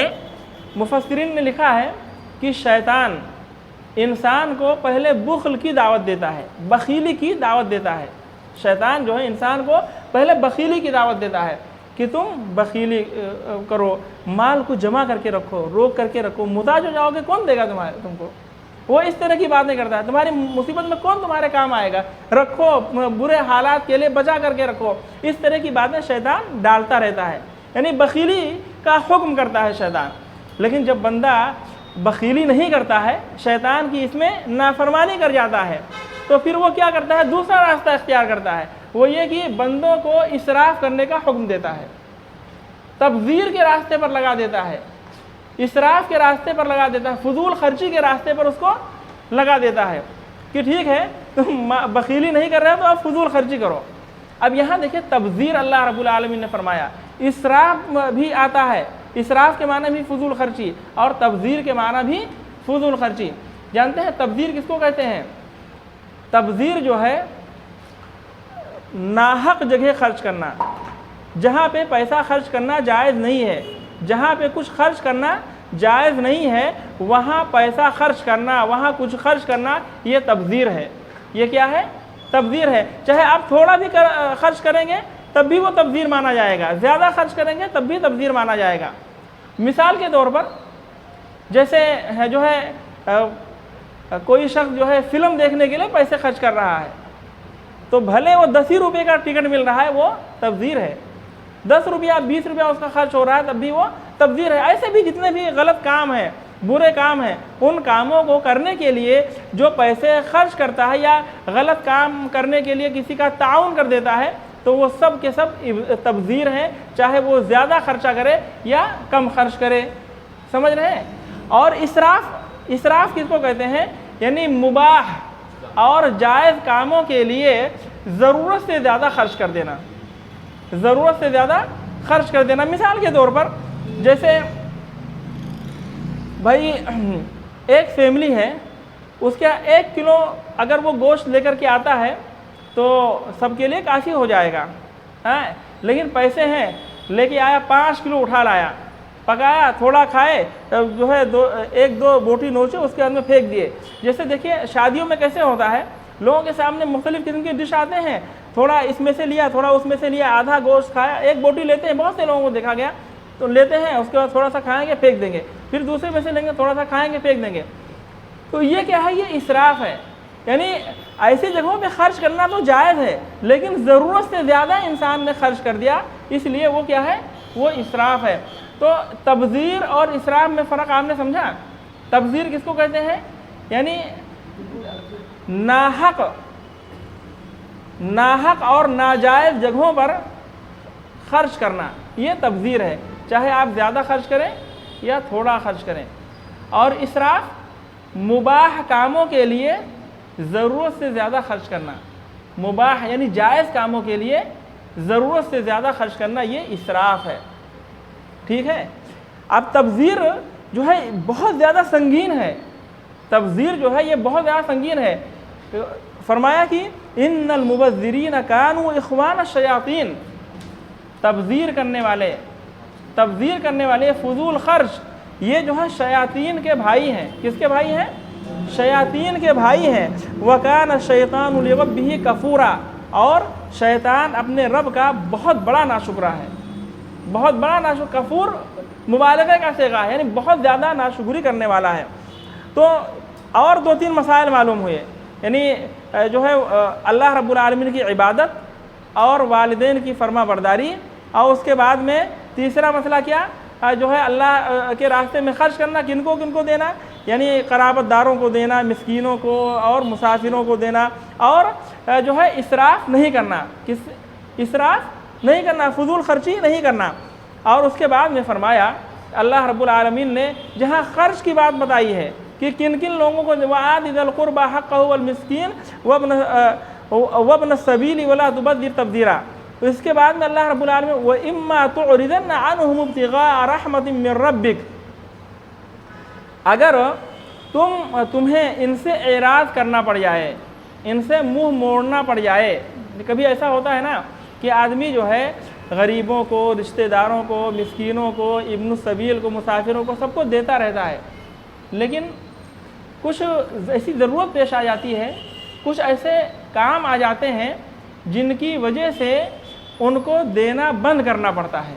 مفسرین نے لکھا ہے کہ شیطان انسان کو پہلے بخل کی دعوت دیتا ہے، بخیلی کی دعوت دیتا ہے۔ شیطان جو ہے انسان کو پہلے بخیلی کی دعوت دیتا ہے کہ تم بخیلی کرو، مال کو جمع کر کے رکھو، روک کر کے رکھو، محتاج ہو جاؤ گے کون دے گا تم کو، وہ اس طرح کی باتیں کرتا ہے۔ تمہاری مصیبت میں کون تمہارے کام آئے گا، رکھو، برے حالات کے لیے بچا کر کے رکھو، اس طرح کی باتیں شیطان ڈالتا رہتا ہے، یعنی بخیلی کا حکم کرتا ہے شیطان۔ لیکن جب بندہ بخیلی نہیں کرتا ہے، شیطان کی اس میں نافرمانی کر جاتا ہے، تو پھر وہ کیا کرتا ہے، دوسرا راستہ اختیار کرتا ہے، وہ یہ کہ بندوں کو اسراف کرنے کا حکم دیتا ہے، تبذیر کے راستے پر لگا دیتا ہے، اسراف کے راستے پر لگا دیتا ہے، فضول خرچی کے راستے پر اس کو لگا دیتا ہے کہ ٹھیک ہے تم بخیلی نہیں کر رہے تو اب فضول خرچی کرو۔ اب یہاں دیکھیں تبذیر اللہ رب العالمین نے فرمایا، اسراف بھی آتا ہے، اسراف کے معنی بھی فضول خرچی اور تبذیر کے معنی بھی فضول خرچی۔ جانتے ہیں تبذیر کس کو کہتے ہیں؟ تبذیر جو ہے ناحق جگہ خرچ کرنا، جہاں پہ پیسہ خرچ کرنا جائز نہیں ہے، جہاں پہ کچھ خرچ کرنا جائز نہیں ہے وہاں پیسہ خرچ کرنا، وہاں کچھ خرچ کرنا، یہ تبذیر ہے۔ یہ کیا ہے؟ تبذیر ہے۔ چاہے آپ تھوڑا بھی خرچ کریں گے تب بھی وہ تبذیر مانا جائے گا، زیادہ خرچ کریں گے تب بھی تبذیر مانا جائے گا۔ مثال کے طور پر جیسے جو ہے کوئی شخص جو ہے فلم دیکھنے کے لیے پیسے خرچ کر رہا ہے، تو بھلے وہ 10 ہی روپے کا ٹکٹ مل رہا ہے وہ تبذیر ہے، 10 روپیہ 20 روپیہ اس کا خرچ ہو رہا ہے تب بھی وہ تبذیر ہے۔ ایسے بھی جتنے بھی غلط کام ہیں، برے کام ہیں، ان کاموں کو کرنے کے لیے جو پیسے خرچ کرتا ہے یا غلط کام کرنے کے لیے کسی کا تعاون کر دیتا ہے تو وہ سب کے سب تبذیر ہیں، چاہے وہ زیادہ خرچہ کرے یا کم خرچ کرے۔ سمجھ رہے ہیں؟ اور اسراف کس کو کہتے ہیں؟ یعنی مباح اور جائز کاموں کے لیے ضرورت سے زیادہ خرچ کر دینا، ضرورت سے زیادہ خرچ کر دینا۔ مثال کے طور پر جیسے بھائی ایک فیملی ہے، اس کا 1 کلو اگر وہ گوشت لے کر کے آتا ہے تو سب کے لیے کافی ہو جائے گا، لیکن پیسے ہیں، لے کے آیا 5 کلو اٹھا لایا، پکایا، تھوڑا کھائے، جو ہے 1-2 بوٹی نوچے اس کے اندر پھینک دیے۔ جیسے دیکھیے شادیوں میں کیسے ہوتا ہے، لوگوں کے سامنے مختلف قسم کے ڈش آتے ہیں، تھوڑا اس میں سے لیا، تھوڑا اس میں سے لیا، آدھا گوشت کھایا، 1 بوٹی لیتے ہیں، بہت سے لوگوں کو دیکھا گیا تو لیتے ہیں، اس کے بعد تھوڑا سا کھائیں گے پھینک دیں گے، پھر دوسرے میں سے لیں گے، تھوڑا سا کھائیں گے پھینک دیں گے۔ تو یہ کیا ہے؟ یہ اسراف ہے۔ یعنی ایسی جگہوں پہ خرچ کرنا تو جائز ہے لیکن ضرورت سے زیادہ انسان نے خرچ کر دیا، اس لیے وہ کیا ہے؟ وہ اسراف ہے۔ تو تبذیر اور اسراف میں فرق آپ نے سمجھا؟ تبذیر کس کو کہتے ہیں؟ یعنی ناحق اور ناجائز جگہوں پر خرچ کرنا، یہ تبذیر ہے، چاہے آپ زیادہ خرچ کریں یا تھوڑا خرچ کریں۔ اور اسراف مباح کاموں کے لیے ضرورت سے زیادہ خرچ کرنا، مباح یعنی جائز کاموں کے لیے ضرورت سے زیادہ خرچ کرنا یہ اسراف ہے، ٹھیک ہے۔ اب تبذیر جو ہے بہت زیادہ سنگین ہے، تبذیر جو ہے یہ بہت زیادہ سنگین ہے۔ فرمایا کہ ان المبذرین کانوا اخوان الشیاطین، تبذیر کرنے والے فضول خرچ یہ جو ہے شیاطین کے بھائی ہیں۔ کس کے بھائی ہیں؟ شیاطین کے بھائی ہیں۔ وَكَانَ الشَّيْطَانُ لِرَبِّهِ كَفُورًا، اور شیطان اپنے رب کا بہت بڑا ناشکرا ہے، بہت بڑا ناشکر، کفور مبالغہ کا صیغہ ہے، یعنی بہت زیادہ ناشکری کرنے والا ہے۔ تو اور 2-3 مسائل معلوم ہوئے، یعنی جو ہے اللہ رب العالمین کی عبادت اور والدین کی فرما برداری، اور اس کے بعد میں تیسرا مسئلہ کیا جو ہے اللہ کے راستے میں خرچ کرنا، کن کو دینا، یعنی قرابت داروں کو دینا، مسکینوں کو اور مسافروں کو دینا، اور جو ہے اسراف نہیں کرنا، اسراف نہیں کرنا، فضول خرچی نہیں کرنا۔ اور اس کے بعد میں فرمایا اللہ رب العالمین نے جہاں خرچ کی بات بتائی ہے کہ کن لوگوں کو، وَآتِ ذِی الْقُرْبَىٰ حَقَّهُ وَالْمِسْكِينَ وَابْنَ السَّبِيلِ وَلَا تُبَذِّرْ تَبْذِيرًا۔ تو اس کے بعد میں اللہ رب العالمین وَإِمَّا تُعْرِضَنَّ عَنْهُمُ ابْتِغَاءَ رَحْمَةٍ مِّن رَّبِّكَ، اگر تمہیں ان سے اعراض کرنا پڑ جائے، ان سے منہ موڑنا پڑ جائے، کبھی ایسا ہوتا ہے نا کہ آدمی جو ہے غریبوں کو، رشتہ داروں کو، مسکینوں کو، ابن السبیل کو، مسافروں کو، سب کو دیتا رہتا ہے، لیکن کچھ ایسی ضرورت پیش آ جاتی ہے، کچھ ایسے کام آ جاتے ہیں جن کی وجہ سے ان کو دینا بند کرنا پڑتا ہے۔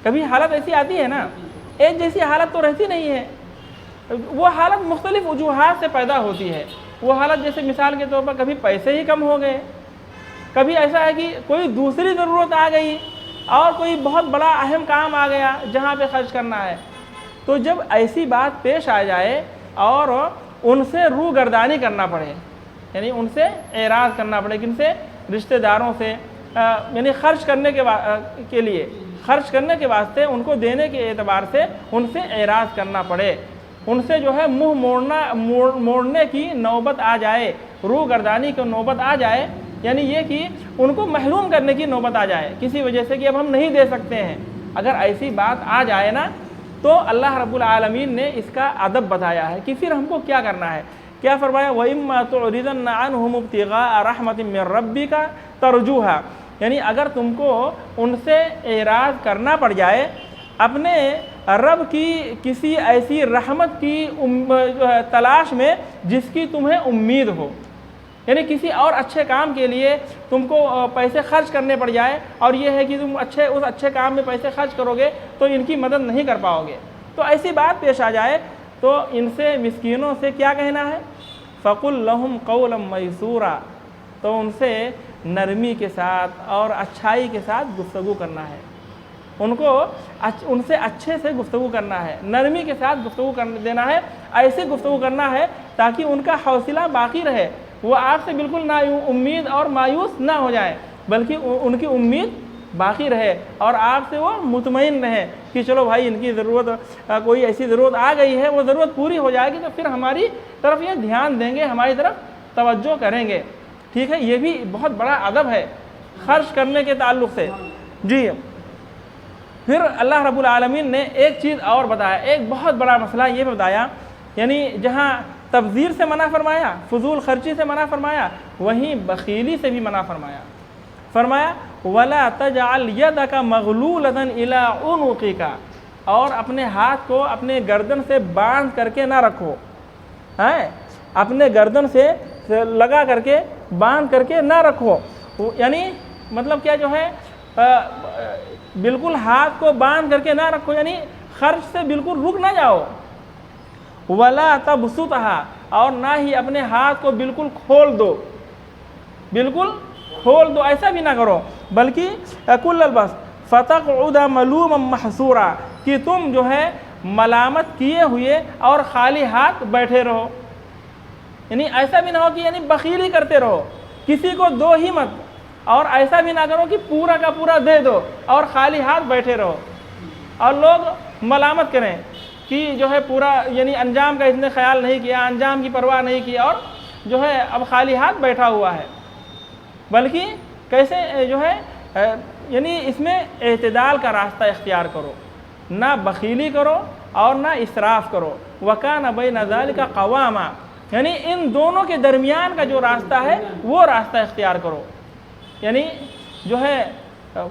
کبھی حالت ایسی آتی ہے نا، ایک جیسی حالت تو رہتی نہیں ہے، وہ حالت مختلف وجوہات سے پیدا ہوتی ہے۔ وہ حالت جیسے مثال کے طور پر کبھی پیسے ہی کم ہو گئے، کبھی ایسا ہے کہ کوئی دوسری ضرورت آ گئی، اور کوئی بہت بڑا اہم کام آ گیا جہاں پہ خرچ کرنا ہے۔ تو جب ایسی بات پیش آ جائے اور ان سے روگردانی کرنا پڑے، یعنی ان سے اعراض کرنا پڑے، کن سے؟ رشتہ داروں سے، یعنی خرچ کرنے کے لیے، خرچ کرنے کے واسطے ان کو دینے کے اعتبار سے ان سے اعراض کرنا پڑے، ان سے جو ہے منہ موڑنے کی نوبت آ جائے، روگردانی کی نوبت آ جائے، یعنی یہ کہ ان کو محروم کرنے کی نوبت آ جائے کسی وجہ سے کہ اب ہم نہیں دے سکتے ہیں۔ اگر ایسی بات آ جائے نا، تو اللہ رب العالمین نے اس کا ادب بتایا ہے کہ پھر ہم کو کیا کرنا ہے۔ کیا فرمایا؟ وَإِمَّا تُعْرِضَنَّ عَنْهُمُ ابْتِغَاءَ رَحْمَةٍ مِّن رَّبِّكَ تَرْجُوهَا، یعنی اگر تم کو ان سے اعراض کرنا پڑ جائے اپنے رب کی کسی ایسی رحمت کی تلاش میں جس کی تمہیں امید ہو، یعنی کسی اور اچھے کام کے لیے تم کو پیسے خرچ کرنے پڑ جائے، اور یہ ہے کہ تم اس اچھے کام میں پیسے خرچ کرو گے تو ان کی مدد نہیں کر پاؤ گے، تو ایسی بات پیش آ جائے تو ان سے، مسکینوں سے کیا کہنا ہے؟ فَقُلْ لَهُمْ قَوْلًا مَيْسُورًا، تو ان سے نرمی کے ساتھ اور اچھائی کے ساتھ گفتگو کرنا ہے، ان سے اچھے سے گفتگو کرنا ہے، نرمی کے ساتھ گفتگو دینا ہے، ایسی گفتگو کرنا ہے تاکہ ان کا حوصلہ باقی رہے، وہ آپ سے بالکل نا امید اور مایوس نہ ہو جائیں، بلکہ ان کی امید باقی رہے اور آپ سے وہ مطمئن رہیں کہ چلو بھائی ان کی ضرورت، کوئی ایسی ضرورت آ گئی ہے، وہ ضرورت پوری ہو جائے گی تو پھر ہماری طرف یہ دھیان دیں گے، ہماری طرف توجہ کریں گے، ٹھیک ہے۔ یہ بھی بہت بڑا ادب ہے خرچ کرنے کے تعلق سے۔ جی، پھر اللہ رب العالمین نے ایک چیز اور بتایا، ایک بہت بڑا مسئلہ یہ بتایا، یعنی جہاں تبذیر سے منع فرمایا، فضول خرچی سے منع فرمایا، وہیں بخیلی سے بھی منع فرمایا۔ فرمایا وَلَا تَجْعَلْ يَدَكَ مَغْلُولَةً إِلَىٰ عُنُقِكَ، اور اپنے ہاتھ کو اپنے گردن سے باندھ کر کے نہ رکھو، اپنے گردن سے لگا کر کے باندھ کر کے نہ رکھو، یعنی مطلب کیا جو ہے بالکل ہاتھ کو باندھ کر کے نہ رکھو، یعنی خرچ سے بالکل رک نہ جاؤ۔ وَلَا تَبْسُطْهَا، اور نہ ہی اپنے ہاتھ کو بالکل کھول دو، بالکل کھول دو، ایسا بھی نہ کرو، بلکہ کُلَّ الْبَسْطِ فَتَقْعُدَ مَلُومًا مَحْسُورًا، کہ تم جو ہے ملامت کیے ہوئے اور خالی ہاتھ بیٹھے رہو، یعنی ایسا بھی نہ ہو کہ یعنی بخیلی کرتے رہو، کسی کو دو ہی مت، اور ایسا بھی نہ کرو کہ پورا کا پورا دے دو اور خالی ہاتھ بیٹھے رہو، اور لوگ ملامت کریں کہ جو ہے پورا یعنی انجام کا اس نے خیال نہیں کیا، انجام کی پرواہ نہیں کی، اور جو ہے اب خالی ہاتھ بیٹھا ہوا ہے، بلکہ کیسے جو ہے یعنی اس میں اعتدال کا راستہ اختیار کرو، نہ بخیلی کرو اور نہ اسراف کرو، وَكَانَ بَيْنَ ذَلِكَ قَوَامًا، یعنی ان دونوں کے درمیان کا جو راستہ ہے وہ راستہ اختیار کرو، یعنی جو ہے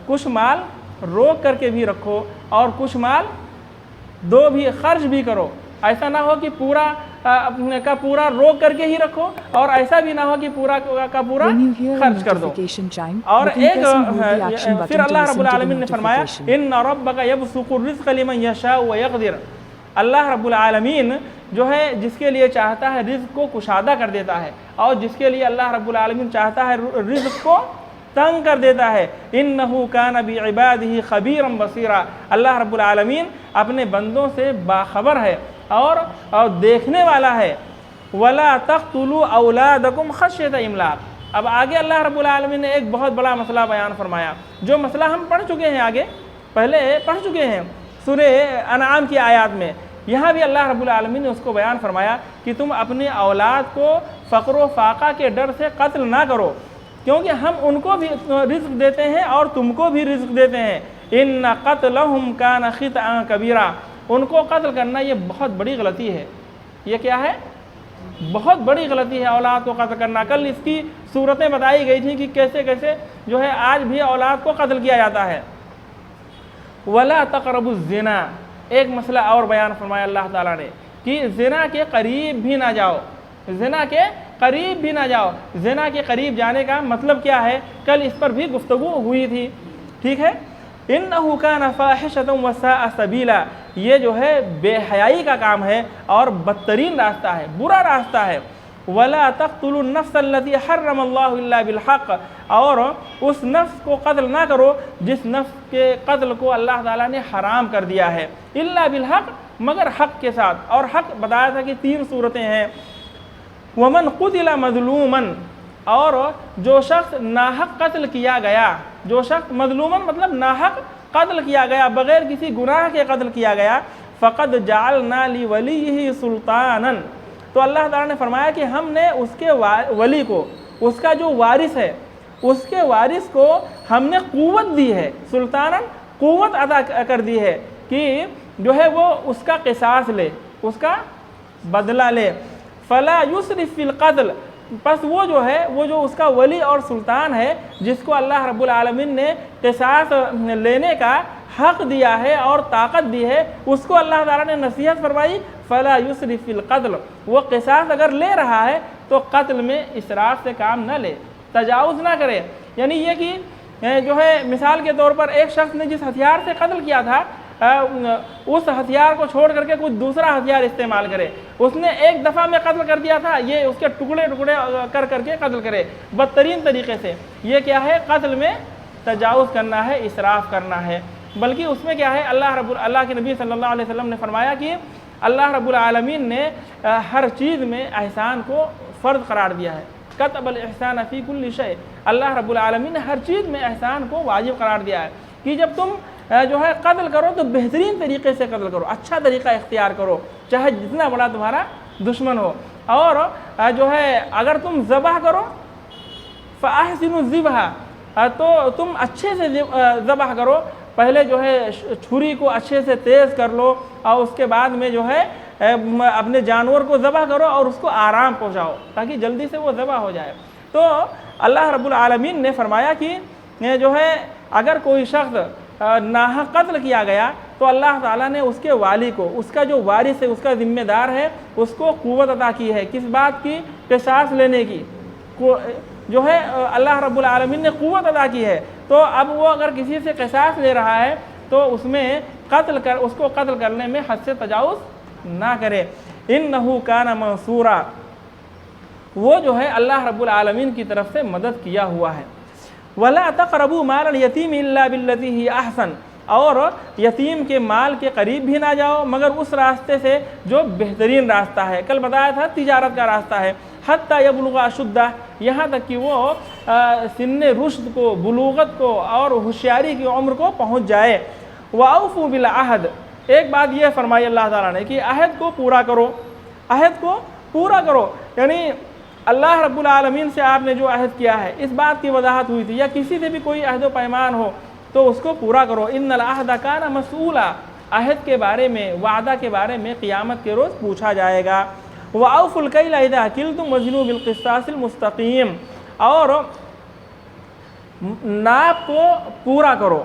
کچھ مال روک کر کے بھی رکھو اور کچھ مال دو بھی، خرچ بھی کرو، ایسا نہ ہو کہ پورا کا پورا روک کر کے ہی رکھو اور ایسا بھی نہ ہو کہ پورا کا پورا خرچ کر دو۔ اور ایک پھر اللہ رب العالمین نے فرمایا ان ربک یبسط الرزق لمن یشاء ویقدر، اللہ رب العالمین جو ہے جس کے لیے چاہتا ہے رزق کو کشادہ کر دیتا ہے اور جس کے لیے اللہ رب العالمین چاہتا ہے رزق کو تنگ کر دیتا ہے۔ انہ کان بعبادہ خبیرا بصیرا، اللہ رب العالمین اپنے بندوں سے باخبر ہے اور دیکھنے والا ہے۔ ولا تقتلوا اولادکم خشیۃ املاق، اب آگے اللہ رب العالمین نے ایک بہت بڑا مسئلہ بیان فرمایا، جو مسئلہ ہم پڑھ چکے ہیں، آگے پہلے پڑھ چکے ہیں سورہ انعام کی آیات میں، یہاں بھی اللہ رب العالمین نے اس کو بیان فرمایا کہ تم اپنی اولاد کو فقر و فاقہ کے ڈر سے قتل نہ کرو، کیونکہ ہم ان کو بھی رزق دیتے ہیں اور تم کو بھی رزق دیتے ہیں۔ ان قتلہم کان خطأ کبیرا، ان کو قتل کرنا یہ بہت بڑی غلطی ہے۔ یہ کیا ہے؟ بہت بڑی غلطی ہے اولاد کو قتل کرنا۔ کل اس کی صورتیں بتائی گئی تھیں کہ کیسے کیسے جو ہے آج بھی اولاد کو قتل کیا جاتا ہے۔ ولا تقربوا الزنا، ایک مسئلہ اور بیان فرمایا اللہ تعالیٰ نے کہ زنا کے قریب بھی نہ جاؤ، زنا کے قریب بھی نہ جاؤ۔ زنا کے قریب جانے کا مطلب کیا ہے؟ کل اس پر بھی گفتگو ہوئی تھی، ٹھیک ہے۔ انہ کان فاحشۃ وساء سبیلا، یہ جو ہے بے حیائی کا کام ہے اور بدترین راستہ ہے، برا راستہ ہے۔ ولا تقتلوا النفس التي حرم اللہ الا بالحق، اور اس نفس کو قتل نہ کرو جس نفس کے قتل کو اللہ تعالیٰ نے حرام کر دیا ہے، الا بالحق، مگر حق کے ساتھ۔ اور حق بتایا تھا کہ 3 صورتیں ہیں۔ ومن قتل مظلوما، اور جو شخص ناحق قتل کیا گیا، جو شخص مظلومن مطلب ناحق قتل کیا گیا، بغیر کسی گناہ کے قتل کیا گیا، فقد جعلنا لولیہ سلطانا، تو اللہ تعالیٰ نے فرمایا کہ ہم نے اس کے ولی کو، اس کا جو وارث ہے، اس کے وارث کو ہم نے قوت دی ہے، سلطانا قوت عطا کر دی ہے کہ جو ہے وہ اس کا قصاص لے، اس کا بدلہ لے۔ فلا یسرف فی القتل، پس وہ جو ہے وہ جو اس کا ولی اور سلطان ہے جس کو اللہ رب العالمین نے قصاص لینے کا حق دیا ہے اور طاقت دی ہے، اس کو اللہ تعالیٰ نے نصیحت فرمائی فلا یسرف فی القتل، وہ قصاص اگر لے رہا ہے تو قتل میں اسراف سے کام نہ لے، تجاوز نہ کرے۔ یعنی یہ کہ جو ہے مثال کے طور پر ایک شخص نے جس ہتھیار سے قتل کیا تھا اس ہتھیار کو چھوڑ کر کے کچھ دوسرا ہتھیار استعمال کرے، اس نے ایک دفعہ میں قتل کر دیا تھا، یہ اس کے ٹکڑے ٹکڑے کر کر کے قتل کرے بدترین طریقے سے، یہ کیا ہے؟ قتل میں تجاوز کرنا ہے، اسراف کرنا ہے۔ بلکہ اس میں کیا ہے؟ اللہ کے نبی صلی اللہ علیہ وسلم نے فرمایا کہ اللہ رب العالمین نے ہر چیز میں احسان کو فرض قرار دیا ہے، کتب الاحسان فی کل شیء، اللہ رب العالمین نے ہر چیز میں احسان کو واجب قرار دیا ہے کہ جب تم جو ہے قتل کرو تو بہترین طریقے سے قتل کرو، اچھا طریقہ اختیار کرو، چاہے جتنا بڑا تمہارا دشمن ہو۔ اور جو ہے اگر تم ذبح کرو فاحسنوا الذبح، تو تم اچھے سے ذبح کرو، پہلے جو ہے چھری کو اچھے سے تیز کر لو اور اس کے بعد میں جو ہے اپنے جانور کو ذبح کرو اور اس کو آرام پہنچاؤ تاکہ جلدی سے وہ ذبح ہو جائے۔ تو اللہ رب العالمین نے فرمایا کہ جو ہے اگر کوئی شخص ناحق قتل کیا گیا تو اللہ تعالیٰ نے اس کے والی کو، اس کا جو وارث ہے، اس کا ذمہ دار ہے، اس کو قوت عطا کی ہے، کس بات کی؟ قصاص لینے کی، جو ہے اللہ رب العالمین نے قوت عطا کی ہے۔ تو اب وہ اگر کسی سے قصاص لے رہا ہے تو اس میں اس کو قتل کرنے میں حد سے تجاوز نہ کرے۔ انہ کان منصورا، وہ جو ہے اللہ رب العالمین کی طرف سے مدد کیا ہوا ہے۔ ولا تقربوا مال الیتیم الا بالتی ہی احسن، اور یتیم کے مال کے قریب بھی نہ جاؤ مگر اس راستے سے جو بہترین راستہ ہے، کل بتایا تھا تجارت کا راستہ ہے۔ حتی یبلغ اشدہ، یہاں تک کہ وہ سن رشد کو، بلوغت کو اور ہوشیاری کی عمر کو پہنچ جائے۔ واوفوا بالعہد، ایک بات یہ فرمائی اللہ تعالیٰ نے کہ عہد کو پورا کرو، عہد کو پورا کرو، یعنی اللہ رب العالمین سے آپ نے جو عہد کیا ہے اس بات کی وضاحت ہوئی تھی، یا کسی سے بھی کوئی عہد و پیمان ہو تو اس کو پورا کرو۔ ان العہد کان مسئولا، عہد کے بارے میں، وعدہ کے بارے میں قیامت کے روز پوچھا جائے گا۔ وَأَوْفُوا الْكَيْلَ إِذَا كِلْتُمْ وَزِنُوا بِالْقِسْطَاسِ الْمُسْتَقِيمِ، اور ناپ کو پورا کرو،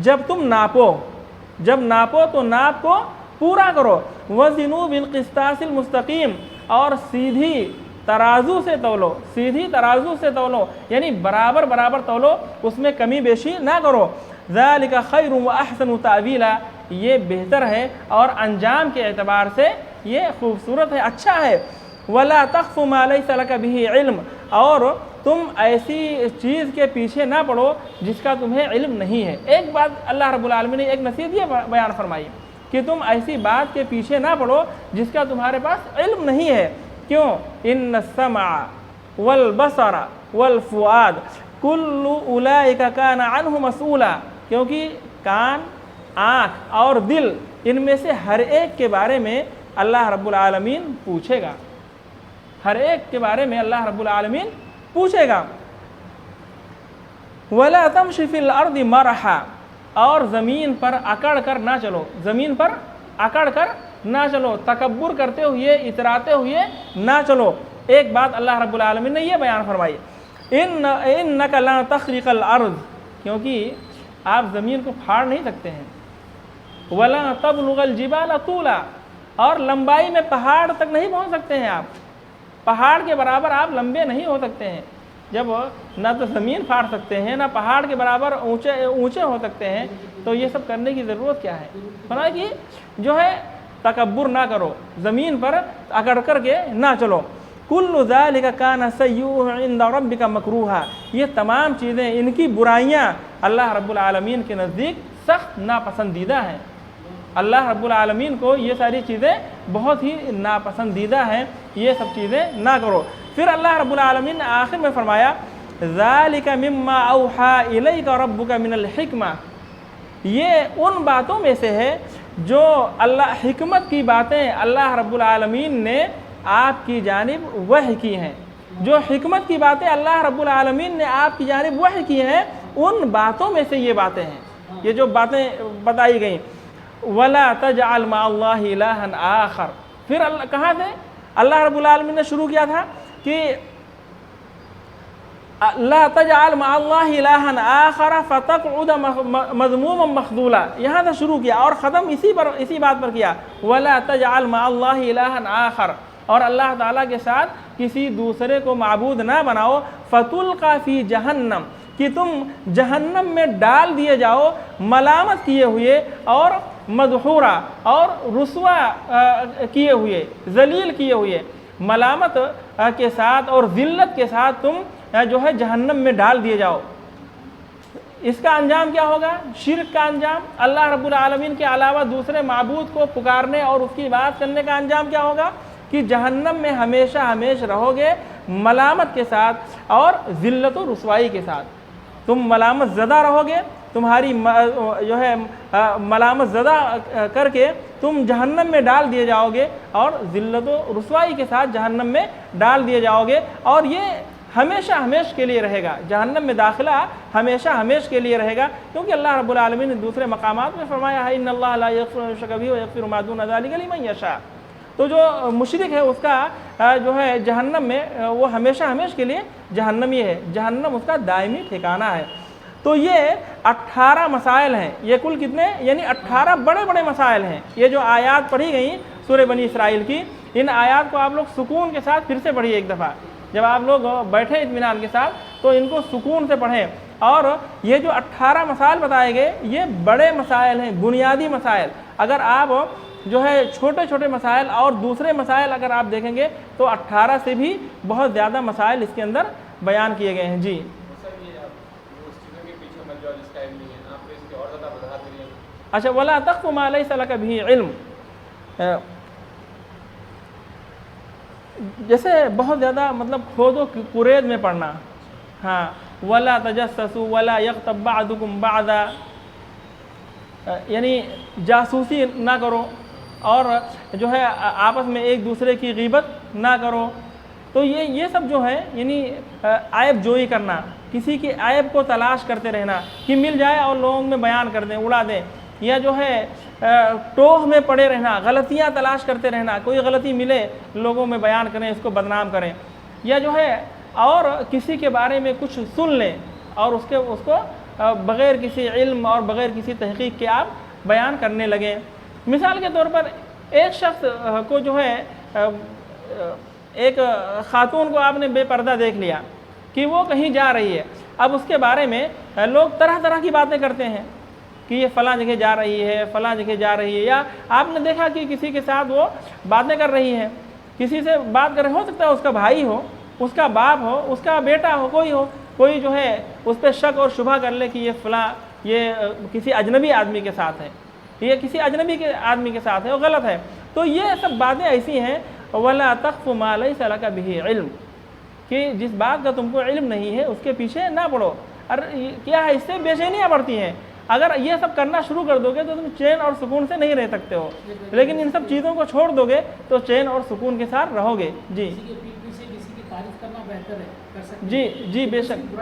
جب تم ناپو، جب ناپو تو ناپ کو پورا کرو۔ وَزِنُوا بِالْقِسْطَاسِ الْمُسْتَقِيمِ، اور سیدھی ترازو سے تولو، سیدھی ترازو سے تولو، یعنی برابر برابر تولو، اس میں کمی بیشی نہ کرو۔ ذَلِكَ خَيْرٌ وَأَحْسَنُ تَأْوِيلًا، یہ بہتر ہے اور انجام کے اعتبار سے یہ خوبصورت ہے، اچھا ہے۔ وَلَا تَخْفُ مَا لَيْسَ لَكَ بِهِ عِلْمٌ، اور تم ایسی چیز کے پیچھے نہ پڑو جس کا تمہیں علم نہیں ہے۔ ایک بات اللہ رب العالمین نے ایک نصیحت یہ بیان فرمائی کہ تم ایسی بات کے پیچھے نہ پڑو جس کا تمہارے پاس علم نہیں ہے۔ کیوں؟ ان السمع والبصر والفؤاد کل اولئک کان عنہ مسئولا، کیونکہ کان، آنکھ اور دل، ان میں سے ہر ایک کے بارے میں اللہ رب العالمین پوچھے گا، ہر ایک کے بارے میں اللہ رب العالمین پوچھے گا۔ وَلَا تَمْشِ فِي الْأَرْضِ مَرَحًا، اور زمین پر اکڑ کر نہ چلو، زمین پر اکڑ کر نہ چلو، تکبر کرتے ہوئے، اتراتے ہوئے نہ چلو۔ ایک بات اللہ رب العالمین نے یہ بیان فرمائی، إِنَّكَ لَن تَخْرِقَ الْأَرْض، کیونکہ آپ زمین کو پھاڑ نہیں سکتے ہیں۔ وَلَن تَبْلُغَ الْجِبَالَ طُولًا، اور لمبائی میں پہاڑ تک نہیں پہنچ سکتے ہیں آپ، پہاڑ کے برابر آپ لمبے نہیں ہو سکتے ہیں۔ جب نہ تو زمین پھاڑ سکتے ہیں، نہ پہاڑ کے برابر اونچے ہو سکتے ہیں، تو یہ سب کرنے کی ضرورت کیا ہے؟ فرمایا کہ جو ہے تکبر نہ کرو، زمین پر اکڑ کر کے نہ چلو۔ کل ذالک کان سیئہ عند ربک مکروہا، یہ تمام چیزیں، ان کی برائیاں اللہ رب العالمین کے نزدیک سخت ناپسندیدہ ہیں۔ اللہ رب العالمین کو یہ ساری چیزیں بہت ہی ناپسندیدہ ہیں، یہ سب چیزیں نہ کرو۔ پھر اللہ رب العالمین نے آخر میں فرمایا ذالک مما اوحی الیک ربک من الحکمہ، یہ ان باتوں میں سے ہے جو اللہ، حکمت کی باتیں اللہ رب العالمین نے آپ کی جانب وحی کی ہیں، جو حکمت کی باتیں اللہ رب العالمین نے آپ کی جانب وحی کی ہیں، ان باتوں میں سے یہ باتیں ہیں، یہ جو باتیں بتائی گئیں۔ وَلَا تَجْعَلْ مَعَ اللَّهِ إِلَٰهًا آخَرَ، پھر کہاں سے اللہ رب العالمین نے شروع کیا تھا کہ لَا تَجْعَلْ مَعَ اللَّهِ إِلَٰهًا آخَرَ فَتَقْعُدَ مَذْمُومًا مَخْذُولًا، یہاں سے شروع کیا اور ختم اسی بات پر کیا، وَلَا تَجْعَلْ مَعَ اللَّهِ إِلَٰهًا آخَرَ، اور اللہ تعالیٰ کے ساتھ کسی دوسرے کو معبود نہ بناؤ، فَتُلْقَىٰ فِي جَهَنَّمَ، کہ تم جہنم میں ڈال دیے جاؤ، ملامت کیے ہوئے اور مدحورا، اور رسوا کیے ہوئے، ذلیل کیے ہوئے، ملامت کے ساتھ اور ذلت کے ساتھ تم جو ہے جہنم میں ڈال دیے جاؤ۔ اس کا انجام کیا ہوگا؟ شرک کا انجام، اللہ رب العالمین کے علاوہ دوسرے معبود کو پکارنے اور اس کی بات کرنے کا انجام کیا ہوگا کہ جہنم میں ہمیشہ ہمیشہ رہو گے، ملامت کے ساتھ اور ذلت و رسوائی کے ساتھ۔ تم ملامت زدہ رہو گے، تمہاری جو ہے ملامت زدہ کر کے تم جہنم میں ڈال دیے جاؤ گے، اور ذلت و رسوائی کے ساتھ جہنم میں ڈال دیے جاؤ گے، اور یہ ہمیشہ ہمیشہ کے لیے رہے گا، جہنم میں داخلہ ہمیشہ ہمیشہ کے لیے رہے گا، کیونکہ اللہ رب العالمین نے دوسرے مقامات میں فرمایا ہے ان اللہ لا یغفر ان یشرک بہ ویغفر ما دون ذلک لمن یشاء۔ تو جو مشرک ہے اس کا جو ہے جہنم میں وہ ہمیشہ ہمیشہ کے لیے جہنمی ہے، جہنم اس کا دائمی ٹھکانہ ہے۔ تو یہ 18 مسائل ہیں، یہ کل کتنے، یعنی 18 بڑے بڑے مسائل ہیں۔ یہ جو آیات پڑھی گئیں سورہ بنی اسرائیل کی، ان آیات کو آپ لوگ سکون کے ساتھ پھر سے پڑھیے ایک دفعہ، جب آپ لوگ بیٹھے اطمینان کے ساتھ تو ان کو سکون سے پڑھیں۔ اور یہ جو 18 مسائل بتائے گئے یہ بڑے مسائل ہیں، بنیادی مسائل۔ اگر آپ جو ہے چھوٹے چھوٹے مسائل اور دوسرے مسائل اگر آپ دیکھیں گے تو 18 سے بھی بہت زیادہ مسائل اس کے اندر بیان کیے گئے ہیں۔ جی اچھا، وَلَا تَخْفُ مَا لَيْسَ لَكَ بِهِ عِلْمٌ، جیسے بہت زیادہ مطلب کھود و کرید میں پڑھنا، ہاں، وَلَا تَجَسَّسُوا وَلَا يَغْتَبْ بَعْضُكُمْ بَعْضًا، یعنی جاسوسی نہ کرو اور جو ہے آپس میں ایک دوسرے کی غیبت نہ کرو۔ تو یہ سب جو ہے یعنی عیب جوئی کرنا، کسی کی عیب کو تلاش کرتے رہنا کہ مل جائے اور لوگوں میں بیان کر دیں، اڑا دیں، یا جو ہے ٹوہ میں پڑے رہنا، غلطیاں تلاش کرتے رہنا، کوئی غلطی ملے لوگوں میں بیان کریں، اس کو بدنام کریں، یا جو ہے اور کسی کے بارے میں کچھ سن لیں اور اس کو بغیر کسی علم اور بغیر کسی تحقیق کے آپ بیان کرنے لگیں۔ مثال کے طور پر ایک شخص کو جو ہے ایک خاتون کو آپ نے بے پردہ دیکھ لیا کہ وہ کہیں جا رہی ہے، اب اس کے بارے میں لوگ طرح طرح کی باتیں کرتے ہیں کہ یہ فلاں جگہ جا رہی ہے، فلاں جگہ جا رہی ہے، یا آپ نے دیکھا کہ کسی کے ساتھ وہ باتیں کر رہی ہے، کسی سے بات کر رہے، ہو سکتا ہے اس کا بھائی ہو، اس کا باپ ہو، اس کا بیٹا ہو، کوئی جو ہے اس پہ شک اور شبہ کر لے کہ یہ فلاں یہ کسی اجنبی آدمی کے ساتھ ہے، یہ کسی اجنبی کے آدمی کے ساتھ ہے، وہ غلط ہے۔ تو یہ سب باتیں ایسی ہیں وَلَا تَقْفُ مَا لَيْسَ لَكَ بِهِ علم، کہ جس بات کا تم کو علم نہیں ہے اس کے پیچھے نہ پڑو۔ اور کیا ہے، اس سے بے چینیاں بڑھتی ہیں۔ اگر یہ سب کرنا شروع کر دو گے تو تم چین اور سکون سے نہیں رہ سکتے ہو، لیکن ان سب چیزوں کو چھوڑ دو گے تو چین اور سکون کے ساتھ رہو گے۔ جی جی بے شک،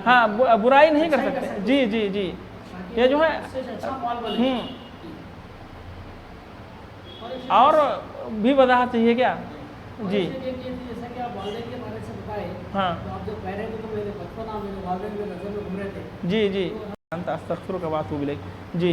ہاں برائی نہیں کر سکتے، جی یہ جو ہے اور بھی وضاحت چاہیے کیا؟ جی ہاں جی استغفرک و اتوب الیک۔ جی